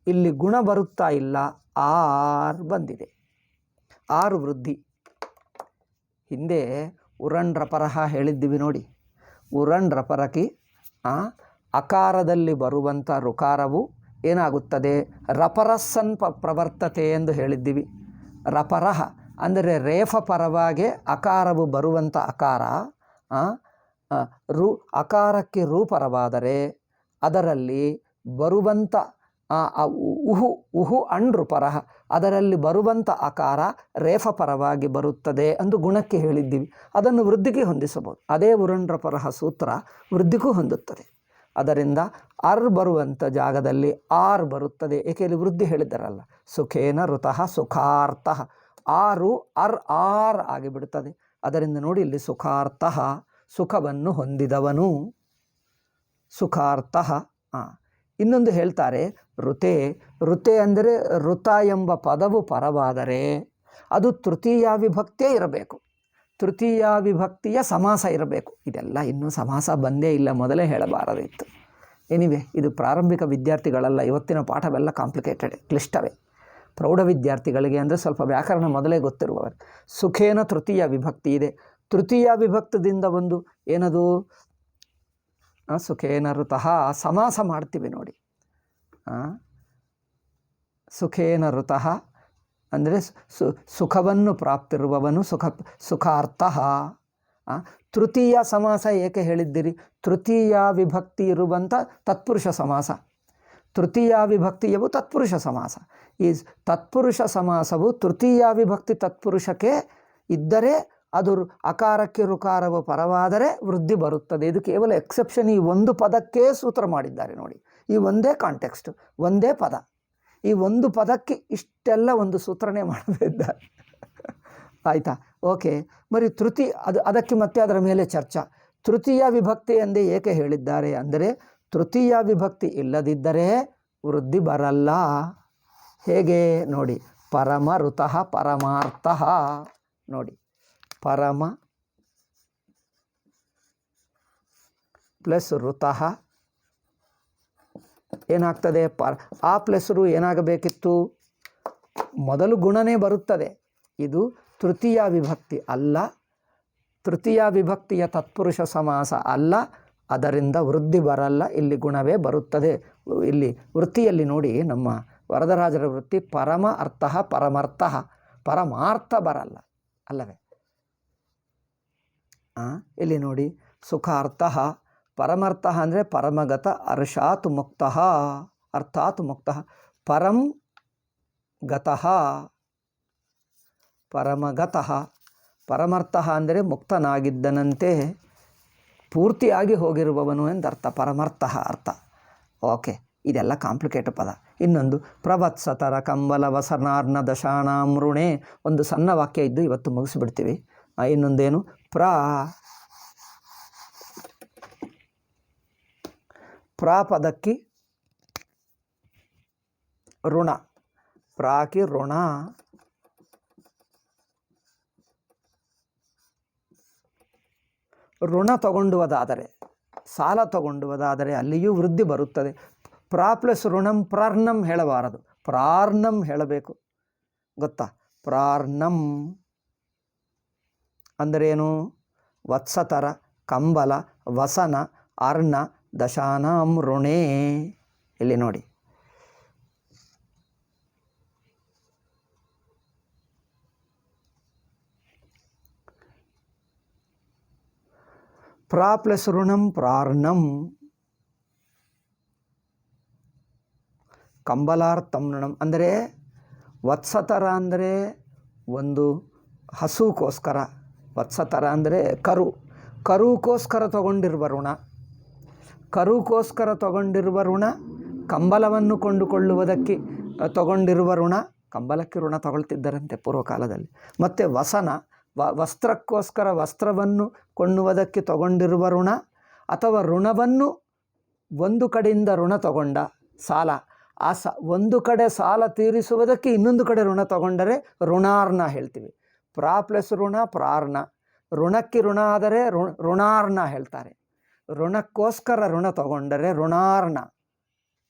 ಇಲ್ಲಿ ಗುಣ ಬರುತ್ತಾ ಇಲ್ಲ, ಆರ್ ಬಂದಿದೆ. ಆರು ವೃದ್ಧಿ. ಹಿಂದೆ ಉರಣ್ ರಪರಹ ಹೇಳಿದ್ದೀವಿ ನೋಡಿ. ಉರಣ್ ರಪರಕಿ ಅಕಾರದಲ್ಲಿ ಬರುವಂಥ ಋಕಾರವು ಏನಾಗುತ್ತದೆ? ರಪರಸ್ಸನ್ ಪ್ರವರ್ತತೆ ಎಂದು ಹೇಳಿದ್ದೀವಿ. ರಪರಹ ಅಂದರೆ ರೇಫ ಪರವಾಗಿ ಅಕಾರವು ಬರುವಂಥ ಅಕಾರ ರು ಅಕಾರಕ್ಕೆ ರೂಪರವಾದರೆ ಅದರಲ್ಲಿ ಬರುವಂಥ ಉಹು ಅಣೃಪರಹ ಅದರಲ್ಲಿ ಬರುವಂಥ ಆಕಾರ ರೇಫ ಪರವಾಗಿ ಬರುತ್ತದೆ ಎಂದು ಗುಣಕ್ಕೆ ಹೇಳಿದ್ದೀವಿ. ಅದನ್ನು ವೃದ್ಧಿಗೆ ಹೊಂದಿಸಬಹುದು. ಅದೇ ಉರಣ್ರಪರಹ ಸೂತ್ರ ವೃದ್ಧಿಗೂ ಹೊಂದುತ್ತದೆ. ಅದರಿಂದ ಅರ್ ಬರುವಂಥ ಜಾಗದಲ್ಲಿ ಆರ್ ಬರುತ್ತದೆ. ಏಕೆಂದರೆ ವೃದ್ಧಿ ಹೇಳಿದ್ದಾರಲ್ಲ, ಸುಖೇನ ಋತಃ ಸುಖಾರ್ಥಃ. ಆರು ಅರ್ ಆರ್ ಆಗಿಬಿಡುತ್ತದೆ. ಅದರಿಂದ ನೋಡಿ ಇಲ್ಲಿ ಸುಖಾರ್ಥಃ ಸುಖವನ್ನು ಹೊಂದಿದವನು. ಸುಖಾರ್ಥಃ. ಇನ್ನೊಂದು ಹೇಳ್ತಾರೆ ಋತೆ. ಋತೆ ಅಂದರೆ ಋತ ಎಂಬ ಪದವು ಪರವಾದರೆ ಅದು ತೃತೀಯ ವಿಭಕ್ತಿಯೇ ಇರಬೇಕು. ತೃತೀಯ ವಿಭಕ್ತಿಯ ಸಮಾಸ ಇರಬೇಕು. ಇದೆಲ್ಲ ಇನ್ನೂ ಸಮಾಸ ಬಂದೇ ಇಲ್ಲ, ಮೊದಲೇ ಹೇಳಬಾರದಿತ್ತು. ಎನಿವೆ, ಇದು ಪ್ರಾರಂಭಿಕ ವಿದ್ಯಾರ್ಥಿಗಳಲ್ಲ. ಇವತ್ತಿನ ಪಾಠವೆಲ್ಲ ಕಾಂಪ್ಲಿಕೇಟೆಡ್, ಕ್ಲಿಷ್ಟವೇ. ಪ್ರೌಢ ವಿದ್ಯಾರ್ಥಿಗಳಿಗೆ ಅಂದರೆ ಸ್ವಲ್ಪ ವ್ಯಾಕರಣ ಮೊದಲೇ ಗೊತ್ತಿರುವವರು. ಸುಖೇನ ತೃತೀಯ ವಿಭಕ್ತಿ ಇದೆ. ತೃತೀಯ ವಿಭಕ್ತದಿಂದ ಒಂದು ಏನದು? ಸುಖೇನ ಋತಃ ಸಮಾಸ ಮಾಡ್ತೀವಿ ನೋಡಿ. ಸುಖೇನ ಋತಃ ಅಂದರೆ ಸುಖವನ್ನು ಪ್ರಾಪ್ತಿರುವವನು. ಸುಖಾರ್ಥಃ. ತೃತೀಯ ಸಮಾಸ ಏಕೆ ಹೇಳಿದ್ದೀರಿ? ತೃತೀಯ ವಿಭಕ್ತಿ ಇರುವಂಥ ತತ್ಪುರುಷ ಸಮಾಸ. ತೃತೀಯ ವಿಭಕ್ತಿಯವು ತತ್ಪುರುಷ ಸಮಾಸ. ಈ ತತ್ಪುರುಷ ಸಮಾಸವು ತೃತೀಯ ವಿಭಕ್ತಿ ತತ್ಪುರುಷಕ್ಕೆ ಇದ್ದರೆ ಅದು ಅಕಾರಕ್ಕೆ ಋಕಾರವು ಪರವಾದರೆ ವೃದ್ಧಿ ಬರುತ್ತದೆ. ಇದು ಕೇವಲ ಎಕ್ಸೆಪ್ಷನ್. ಈ ಒಂದು ಪದಕ್ಕೆ ಸೂತ್ರ ಮಾಡಿದ್ದಾರೆ ನೋಡಿ. ಈ ಒಂದೇ ಕಾಂಟೆಕ್ಸ್ಟ್, ಒಂದೇ ಪದ. ಈ ಒಂದು ಪದಕ್ಕೆ ಇಷ್ಟೆಲ್ಲ ಒಂದು ಸೂತ್ರನೇ ಮಾಡದಿದ್ದಾರೆ. ಆಯಿತಾ? ಓಕೆ. మరి ಅದಕ್ಕೆ ಮತ್ತೆ ಅದರ ಮೇಲೆ ಚರ್ಚಾ. ತೃತೀಯ ವಿಭಕ್ತಿ ಎಂದೇ ಏಕೆ ಹೇಳಿದ್ದಾರೆ ಅಂದರೆ ತೃತೀಯ ವಿಭಕ್ತಿ ಇಲ್ಲದಿದ್ದರೆ ವೃದ್ಧಿ ಬರಲ್ಲ. ಹೇಗೆ ನೋಡಿ. ಪರಮ ಋತಃ ಪರಮಾರ್ಥಃ ನೋಡಿ. ಪರಮ ಪ್ಲಸ್ ಋತಃ ಏನಾಗ್ತದೆ? ಆ ಪ್ಲಸ್ ರು ಏನಾಗಬೇಕಿತ್ತು? ಮೊದಲು ಗುಣನೇ ಬರುತ್ತದೆ. ಇದು ತೃತೀಯ ವಿಭಕ್ತಿ ಅಲ್ಲ, ತೃತೀಯ ವಿಭಕ್ತಿಯ ತತ್ಪುರುಷ ಸಮಾಸ ಅಲ್ಲ. ಅದರಿಂದ ವೃದ್ಧಿ ಬರಲ್ಲ, ಇಲ್ಲಿ ಗುಣವೇ ಬರುತ್ತದೆ. ಇಲ್ಲಿ ವೃತ್ತಿಯಲ್ಲಿ ನೋಡಿ, ನಮ್ಮ ವರದರಾಜರ ವೃತ್ತಿ ಪರಮ ಅರ್ಥಃ ಪರಮರ್ಥಃ. ಪರಮಾರ್ಥ ಬರಲ್ಲ ಅಲ್ಲವೇ? ಇಲ್ಲಿ ನೋಡಿ, ಸುಖಾರ್ಥಃ. ಪರಮರ್ಥಃ ಅಂದರೆ ಪರಮಗತ ಅರ್ಷಾತ್ ಮುಕ್ತಃ, ಅರ್ಥಾತ್ ಮುಕ್ತಃ. ಪರಂ ಗತಃ ಪರಮಗತಃ. ಪರಮರ್ಥಃ ಅಂದರೆ ಮುಕ್ತನಾಗಿದ್ದನಂತೆ ಪೂರ್ತಿಯಾಗಿ ಹೋಗಿರುವವನು ಎಂದರ್ಥ. ಪರಮರ್ಥಃ ಅರ್ಥ. ಓಕೆ, ಇದೆಲ್ಲ ಕಾಂಪ್ಲಿಕೇಟ್ ಪದ. ಇನ್ನೊಂದು ಪ್ರವತ್ಸತರ ಕಂಬಲ ವಸನಾರ್ನ ದಶಾನಾಮೃಣೆ. ಒಂದು ಸಣ್ಣ ವಾಕ್ಯ ಇದ್ದು ಇವತ್ತು ಮುಗಿಸ್ಬಿಡ್ತೀವಿ. ಇನ್ನೊಂದೇನು ಪ್ರಾಪದಕ್ಕೆ ಋಣ. ಪ್ರಾಕಿ ಋಣ. ಋಣ ತಗೊಂಡುವುದಾದರೆ, ಸಾಲ ತಗೊಂಡುವುದಾದರೆ ಅಲ್ಲಿಯೂ ವೃದ್ಧಿ ಬರುತ್ತದೆ. ಪ್ರಾ ಪ್ಲಸ್ ಋಣಂ ಪ್ರಾರ್ಣಂ ಹೇಳಬಾರದು, ಪ್ರಾರ್ಣಂ ಹೇಳಬೇಕು. ಗೊತ್ತಾ? ಪ್ರಾರ್ಣಂ ಅಂದರೇನು? ವತ್ಸತರ ಕಂಬಲ ವಸನ ಅರ್ಣ ದಶಾನಾಂ ಋಣೇ. ಇಲ್ಲಿ ನೋಡಿ, ಪ್ರಾ ಪ್ಲಸ್ ಋಣಂ ಪ್ರಾರ್ಣಂ. ಕಂಬಲಾರ್ಥಂ ಋಣಂ ಅಂದರೆ ವತ್ಸತರ ಅಂದರೆ ಒಂದು ಹಸುಗೋಸ್ಕರ. ವತ್ಸತರ ಅಂದರೆ ಕರುಗೋಸ್ಕರ ತಗೊಂಡಿರುವ ಋಣ. ಕರುಗೋಸ್ಕರ ತಗೊಂಡಿರುವ ಋಣ. ಕಂಬಲವನ್ನು ಕೊಂಡುಕೊಳ್ಳುವುದಕ್ಕೆ ತಗೊಂಡಿರುವ ಋಣ. ಕಂಬಲಕ್ಕೆ ಋಣ ತಗೊಳ್ತಿದ್ದರಂತೆ ಪೂರ್ವಕಾಲದಲ್ಲಿ. ಮತ್ತು ವಸನ, ವಸ್ತ್ರಕ್ಕೋಸ್ಕರ ವಸ್ತ್ರವನ್ನು ಕೊಳ್ಳುವುದಕ್ಕೆ ತಗೊಂಡಿರುವ ಋಣ. ಅಥವಾ ಋಣವನ್ನು ಒಂದು ಕಡೆಯಿಂದ ಋಣ ತಗೊಂಡ ಸಾಲ, ಆ ಒಂದು ಕಡೆ ಸಾಲ ತೀರಿಸುವುದಕ್ಕೆ ಇನ್ನೊಂದು ಕಡೆ ಋಣ ತಗೊಂಡರೆ ಋಣಾರ್ಣ ಹೇಳ್ತೀವಿ. ಪ್ರಾ ಪ್ಲಸ್ ಋಣ ಪ್ರಾರ್ಣ. ಋಣಕ್ಕೆ ಋಣ ಆದರೆ ಋಣಾರ್ಣ ಹೇಳ್ತಾರೆ. ಋಣಕ್ಕೋಸ್ಕರ ಋಣ ತಗೊಂಡರೆ ಋಣಾರ್ಣ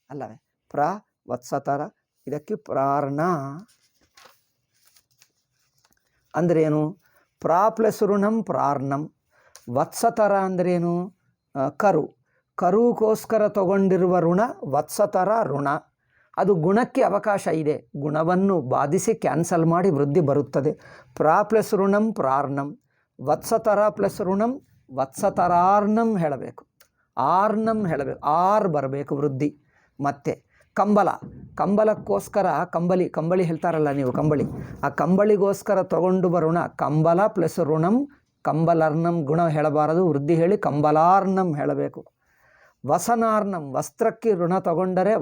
ಅಲ್ಲವೇ? ಪ್ರಾ ವತ್ಸತರ, ಇದಕ್ಕೆ ಪ್ರಾರ್ಣ ಅಂದ್ರೇನು? ಪ್ರಾ ಪ್ಲಸ್ ಋಣಂ ಪ್ರಾರ್ಣಂ. ವತ್ಸತರ ಅಂದ್ರೇನು? ಕರುಗೋಸ್ಕರ ತಗೊಂಡಿರುವ ಋಣ ವತ್ಸತರ ಋಣ. ಅದು ಗುಣಕ್ಕೆ ಅವಕಾಶ ಇದೆ, ಗುಣವನ್ನು ಬಾಧಿಸಿ ಕ್ಯಾನ್ಸಲ್ ಮಾಡಿ ವೃದ್ಧಿ ಬರುತ್ತದೆ. ಪ್ರಾ ಪ್ಲಸ್ ಋಣಂ ಪ್ರಾರ್ಣಂ. ವತ್ಸತರ ಪ್ಲಸ್ ಋಣಂ ವತ್ಸತರಾರ್ಣಂ ಹೇಳಬೇಕು. ಆರ್ಣಂ ಹೇಳಬೇಕು, ಆರ್ ಬರಬೇಕು ವೃದ್ಧಿ. ಮತ್ತು ಕಂಬಲಕ್ಕೋಸ್ಕರ ಕಂಬಳಿ ಹೇಳ್ತಾರಲ್ಲ ನೀವು, ಕಂಬಳಿ. ಆ ಕಂಬಳಿಗೋಸ್ಕರ ತಗೊಂಡು ಬರೋಣ ಕಂಬಲ ಪ್ಲಸ್ ಋಣಂ ಕಂಬಲಾರ್ಣಂ. ಗುಣ ಹೇಳಬಾರದು, ವೃದ್ಧಿ ಹೇಳಿ ಕಂಬಲಾರ್ಣಂ ಹೇಳಬೇಕು. ವಸನಾರ್ಣಂ, ವಸ್ತ್ರಕ್ಕೆ ಋಣ ತಗೊಂಡರೆ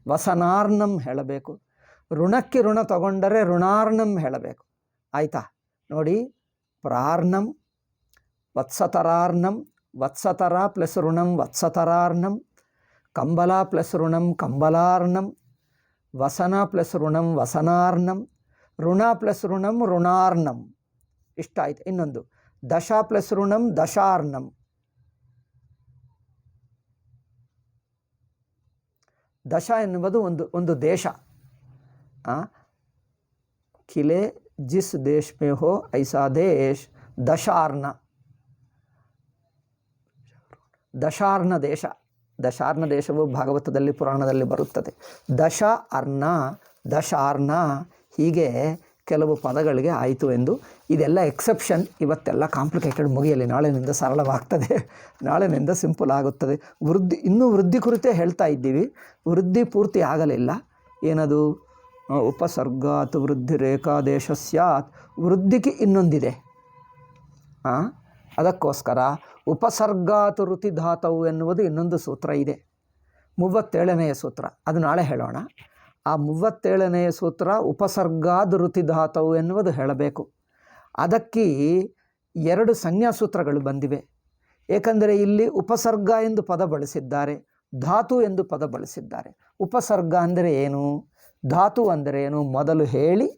ವಸನಾರ್ಣಂ ಹೇಳಬೇಕು. ಋಣಕ್ಕೆ ಋಣ ತಗೊಂಡರೆ ಋಣಾರ್ಣಂ ಹೇಳಬೇಕು. ಆಯಿತಾ? ನೋಡಿ, ಪ್ರಾರ್ಣಂ ವತ್ಸತರಾರ್ಣಂ, ವತ್ಸತರ ಪ್ಲಸ್ ಋಣಂ ವತ್ಸತರಾರ್ಣಂ, ಕಂಬಲ ಪ್ಲಸ್ ಋಣಂ ಕಂಬಲಾರ್ಣಂ, ವಸನ ಪ್ಲಸ್ ಋಣಂ ವಸನಾರ್ಣಂ, ಋಣ ಪ್ಲಸ್ ಋಣಂ ಋಣಾರ್ಣಂ. ಇಷ್ಟ ಆಯ್ತು. ಇನ್ನೊಂದು ದಶ ಪ್ಲಸ್ ಋಣಂ ದಶಾರ್ಣಂ. ದಶ ಎನ್ನುವುದು ಒಂದು ದೇಶ. ಖಿಲೆ ಜಿಸ್ ದೇಶ್ ಮೇ ಹೋ ಐಸಾ ದೇಶ್. ದಶಾರ್ಣ, ದಶಾರ್ಣ ದೇಶ. ದಶಾರ್ಣ ದೇಶವು ಭಾಗವತದಲ್ಲಿ ಪುರಾಣದಲ್ಲಿ ಬರುತ್ತದೆ. ದಶ ಅರ್ಣ, ದಶಾರ್ಣ, ಹೀಗೆ ಕೆಲವು ಪದಗಳಿಗೆ ಆಯಿತು ಎಂದು. ಇದೆಲ್ಲ ಎಕ್ಸೆಪ್ಷನ್. ಇವತ್ತೆಲ್ಲ ಕಾಂಪ್ಲಿಕೇಟೆಡ್, ಮುಗಿಯಲಿ. ನಾಳೆನಿಂದ ಸರಳವಾಗ್ತದೆ, ನಾಳೆನಿಂದ ಸಿಂಪಲ್ ಆಗುತ್ತದೆ. ಇನ್ನೂ ವೃದ್ಧಿ ಕುರಿತೇ ಹೇಳ್ತಾ ಇದ್ದೀವಿ. ವೃದ್ಧಿ ಪೂರ್ತಿ ಆಗಲಿಲ್ಲ. ಏನದು? ಉಪಸರ್ಗಾತ್ ವೃದ್ಧಿ ರೇಖಾದೇಶ ಸ್ಯಾತ್. ವೃದ್ಧಿಗೆ ಇನ್ನೊಂದಿದೆ. ಅದಕ್ಕೋಸ್ಕರ ಉಪಸರ್ಗಾತ್ ಋತಿ ಧಾತವು ಎನ್ನುವುದು ಇನ್ನೊಂದು ಸೂತ್ರ ಇದೆ, 37ನೆಯ ಸೂತ್ರ. ಅದು ನಾಳೆ ಹೇಳೋಣ. ಆ 37ನೆಯ ಸೂತ್ರ ಉಪಸರ್ಗಾದ್ ಋತಿ ಧಾತವು ಎನ್ನುವುದು ಹೇಳಬೇಕು. ಅದಕ್ಕೆ 2 ಸಂಜ್ಞಾ ಸೂತ್ರಗಳು ಬಂದಿವೆ. ಏಕೆಂದರೆ ಇಲ್ಲಿ ಉಪಸರ್ಗ ಎಂದು ಪದ ಬಳಸಿದ್ದಾರೆ, ಧಾತು ಎಂದು ಪದ ಬಳಸಿದ್ದಾರೆ. ಉಪಸರ್ಗ ಅಂದರೆ ಏನು, ಧಾತು ಅಂದರೆ ಏನು ಮೊದಲು ಹೇಳಿ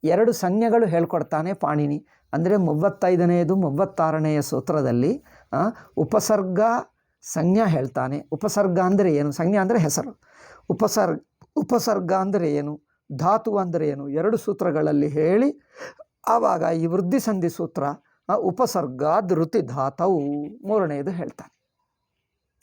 2 ಸಂಜ್ಞೆಗಳು ಹೇಳ್ಕೊಡ್ತಾನೆ ಪಾಣಿನಿ. ಅಂದರೆ 35ನೇದು 36ನೆಯ ಸೂತ್ರದಲ್ಲಿ ಉಪಸರ್ಗ ಸಂಜ್ಞಾ ಹೇಳ್ತಾನೆ. ಉಪಸರ್ಗ ಅಂದರೆ ಏನು? ಸಂಜ್ಞಾ ಅಂದರೆ ಹೆಸರು. ಉಪಸರ್ಗ ಅಂದರೆ ಏನು, ಧಾತು ಅಂದರೆ ಏನು, 2 ಸೂತ್ರಗಳಲ್ಲಿ ಹೇಳಿ ಆವಾಗ ಈ ವೃದ್ಧಿ ಸಂಧಿ ಸೂತ್ರ ಉಪಸರ್ಗಾದ್ ಋತಿ ಧಾತವು 3ನೇದು ಹೇಳ್ತಾನೆ.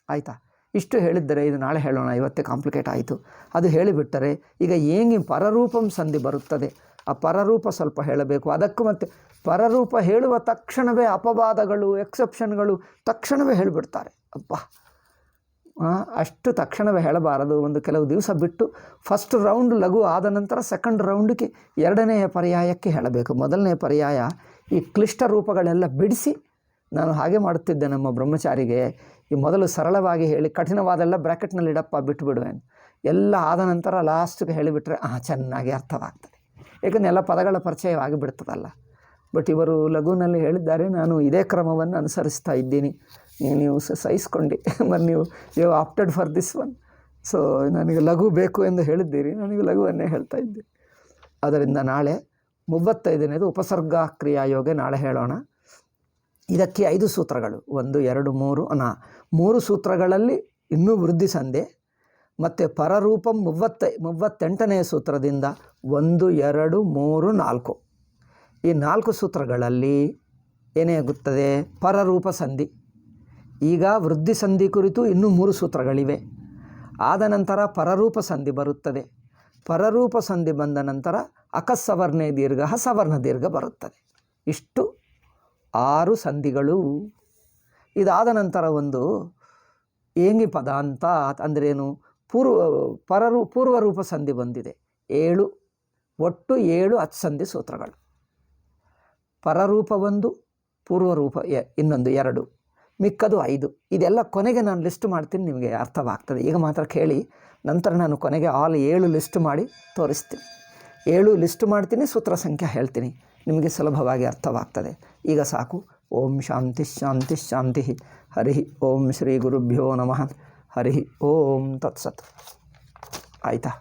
ಆಯಿತಾ? ಇಷ್ಟು ಹೇಳಿದ್ದರೆ ಇದು ನಾಳೆ ಹೇಳೋಣ, ಇವತ್ತೇ ಕಾಂಪ್ಲಿಕೇಟ್ ಆಯಿತು. ಅದು ಹೇಳಿಬಿಟ್ಟರೆ ಈಗ ಹೇಗೆ ಪರರೂಪಂ ಸಂಧಿ ಬರುತ್ತದೆ, ಆ ಪರರೂಪ ಸ್ವಲ್ಪ ಹೇಳಬೇಕು. ಅದಕ್ಕೂ ಮತ್ತು ಪರರೂಪ ಹೇಳುವ ತಕ್ಷಣವೇ ಅಪವಾದಗಳು, ಎಕ್ಸೆಪ್ಷನ್ಗಳು ತಕ್ಷಣವೇ ಹೇಳಿಬಿಡ್ತಾರೆ. ಅಬ್ಬಾ, ಅಷ್ಟು ತಕ್ಷಣವೇ ಹೇಳಬಾರದು. ಒಂದು ಕೆಲವು ದಿವಸ ಬಿಟ್ಟು ಫಸ್ಟ್ ರೌಂಡ್ ಲಘು ಆದ ನಂತರ ಸೆಕೆಂಡ್ ರೌಂಡ್ಗೆ ಎರಡನೆಯ ಪರ್ಯಾಯಕ್ಕೆ ಹೇಳಬೇಕು. ಮೊದಲನೇ ಪರ್ಯಾಯ ಈ ಕ್ಲಿಷ್ಟ ರೂಪಗಳೆಲ್ಲ ಬಿಡಿಸಿ, ನಾನು ಹಾಗೆ ಮಾಡುತ್ತಿದ್ದೆ ನಮ್ಮ ಬ್ರಹ್ಮಚಾರಿಗೆ. ಈ ಮೊದಲು ಸರಳವಾಗಿ ಹೇಳಿ ಕಠಿಣವಾದೆಲ್ಲ ಬ್ರ್ಯಾಕೆಟ್ನಲ್ಲಿ ಇಡಪ್ಪ ಬಿಟ್ಟುಬಿಡುವೇನು, ಎಲ್ಲ ಆದ ನಂತರ ಲಾಸ್ಟ್ಗೆ ಹೇಳಿಬಿಟ್ರೆ ಚೆನ್ನಾಗಿ ಅರ್ಥವಾಗ್ತದೆ. ಏಕೆಂದರೆ ಎಲ್ಲ ಪದಗಳ ಪರಿಚಯವಾಗಿ ಬಿಡ್ತದಲ್ಲ. ಬಟ್ ಇವರು ಲಘುನಲ್ಲಿ ಹೇಳಿದ್ದಾರೆ, ನಾನು ಇದೇ ಕ್ರಮವನ್ನು ಅನುಸರಿಸ್ತಾ ಇದ್ದೀನಿ, ನೀವು ಸಹಿಸ್ಕೊಂಡು ಮತ್ತು ನೀವು opted for this one. So ನನಗೆ ಲಘು ಬೇಕು ಎಂದು ಹೇಳಿದ್ದೀರಿ, ನನಗೆ ಲಘುವನ್ನೇ ಹೇಳ್ತಾ ಇದ್ದೆ. ಅದರಿಂದ ನಾಳೆ 35ನೇದು ಉಪಸರ್ಗ ಕ್ರಿಯಾಯೋಗ ನಾಳೆ ಹೇಳೋಣ. ಇದಕ್ಕೆ 5 ಸೂತ್ರಗಳು, 1 2 3 3 ಸೂತ್ರಗಳಲ್ಲಿ ಇನ್ನೂ ವೃದ್ಧಿ ಸಂಧಿ ಮತ್ತು ಪರರೂಪಂ 38ನೇ ಸೂತ್ರದಿಂದ 1 2 3 4 ಈ 4 ಸೂತ್ರಗಳಲ್ಲಿ ಏನೇ ಆಗುತ್ತದೆ, ಪರರೂಪ ಸಂಧಿ. ಈಗ ವೃದ್ಧಿ ಸಂಧಿ ಕುರಿತು ಇನ್ನೂ 3 ಸೂತ್ರಗಳಿವೆ. ಆದ ನಂತರ ಪರರೂಪ ಸಂಧಿ ಬರುತ್ತದೆ. ಪರರೂಪ ಸಂಧಿ ಬಂದ ನಂತರ ಅಕಸ್ಸವರ್ಣೆ ದೀರ್ಘ ಸವರ್ಣ ದೀರ್ಘ ಬರುತ್ತದೆ. ಇಷ್ಟು 6 ಸಂಧಿಗಳು. ಇದಾದ ನಂತರ ಒಂದು ಏಂಗಿ ಪದ ಅಂತ ಅಂದ್ರೇನು, ಪೂರ್ವರೂಪ ಸಂಧಿ ಬಂದಿದೆ. 7 ಒಟ್ಟು 7 ಅಚ್ಛಂದಿ ಸೂತ್ರಗಳು. ಪರರೂಪ 1, ಪೂರ್ವರೂಪ ಇನ್ನೊಂದು 2, ಮಿಕ್ಕದು 5. ಇದೆಲ್ಲ ಕೊನೆಗೆ ನಾನು ಲಿಸ್ಟ್ ಮಾಡ್ತೀನಿ, ನಿಮಗೆ ಅರ್ಥವಾಗ್ತದೆ. ಈಗ ಮಾತ್ರ ಕೇಳಿ, ನಂತರ ನಾನು ಕೊನೆಗೆ 7 ಲಿಸ್ಟ್ ಮಾಡಿ ತೋರಿಸ್ತೀನಿ. 7 ಲಿಸ್ಟ್ ಮಾಡ್ತೀನಿ, ಸೂತ್ರ ಸಂಖ್ಯೆ ಹೇಳ್ತೀನಿ, ನಿಮಗೆ ಸುಲಭವಾಗಿ ಅರ್ಥವಾಗ್ತದೆ. ಈಗ ಸಾಕು. ಓಂ ಶಾಂತಿ ಶಾಂತಿ ಶಾಂತಿ. ಹರಿ ಓಂ ಶ್ರೀ ಗುರುಭ್ಯೋ ನಮಃ. ಹರಿ ಓಂ ತತ್ಸತ್. ಆಯಿತಾ?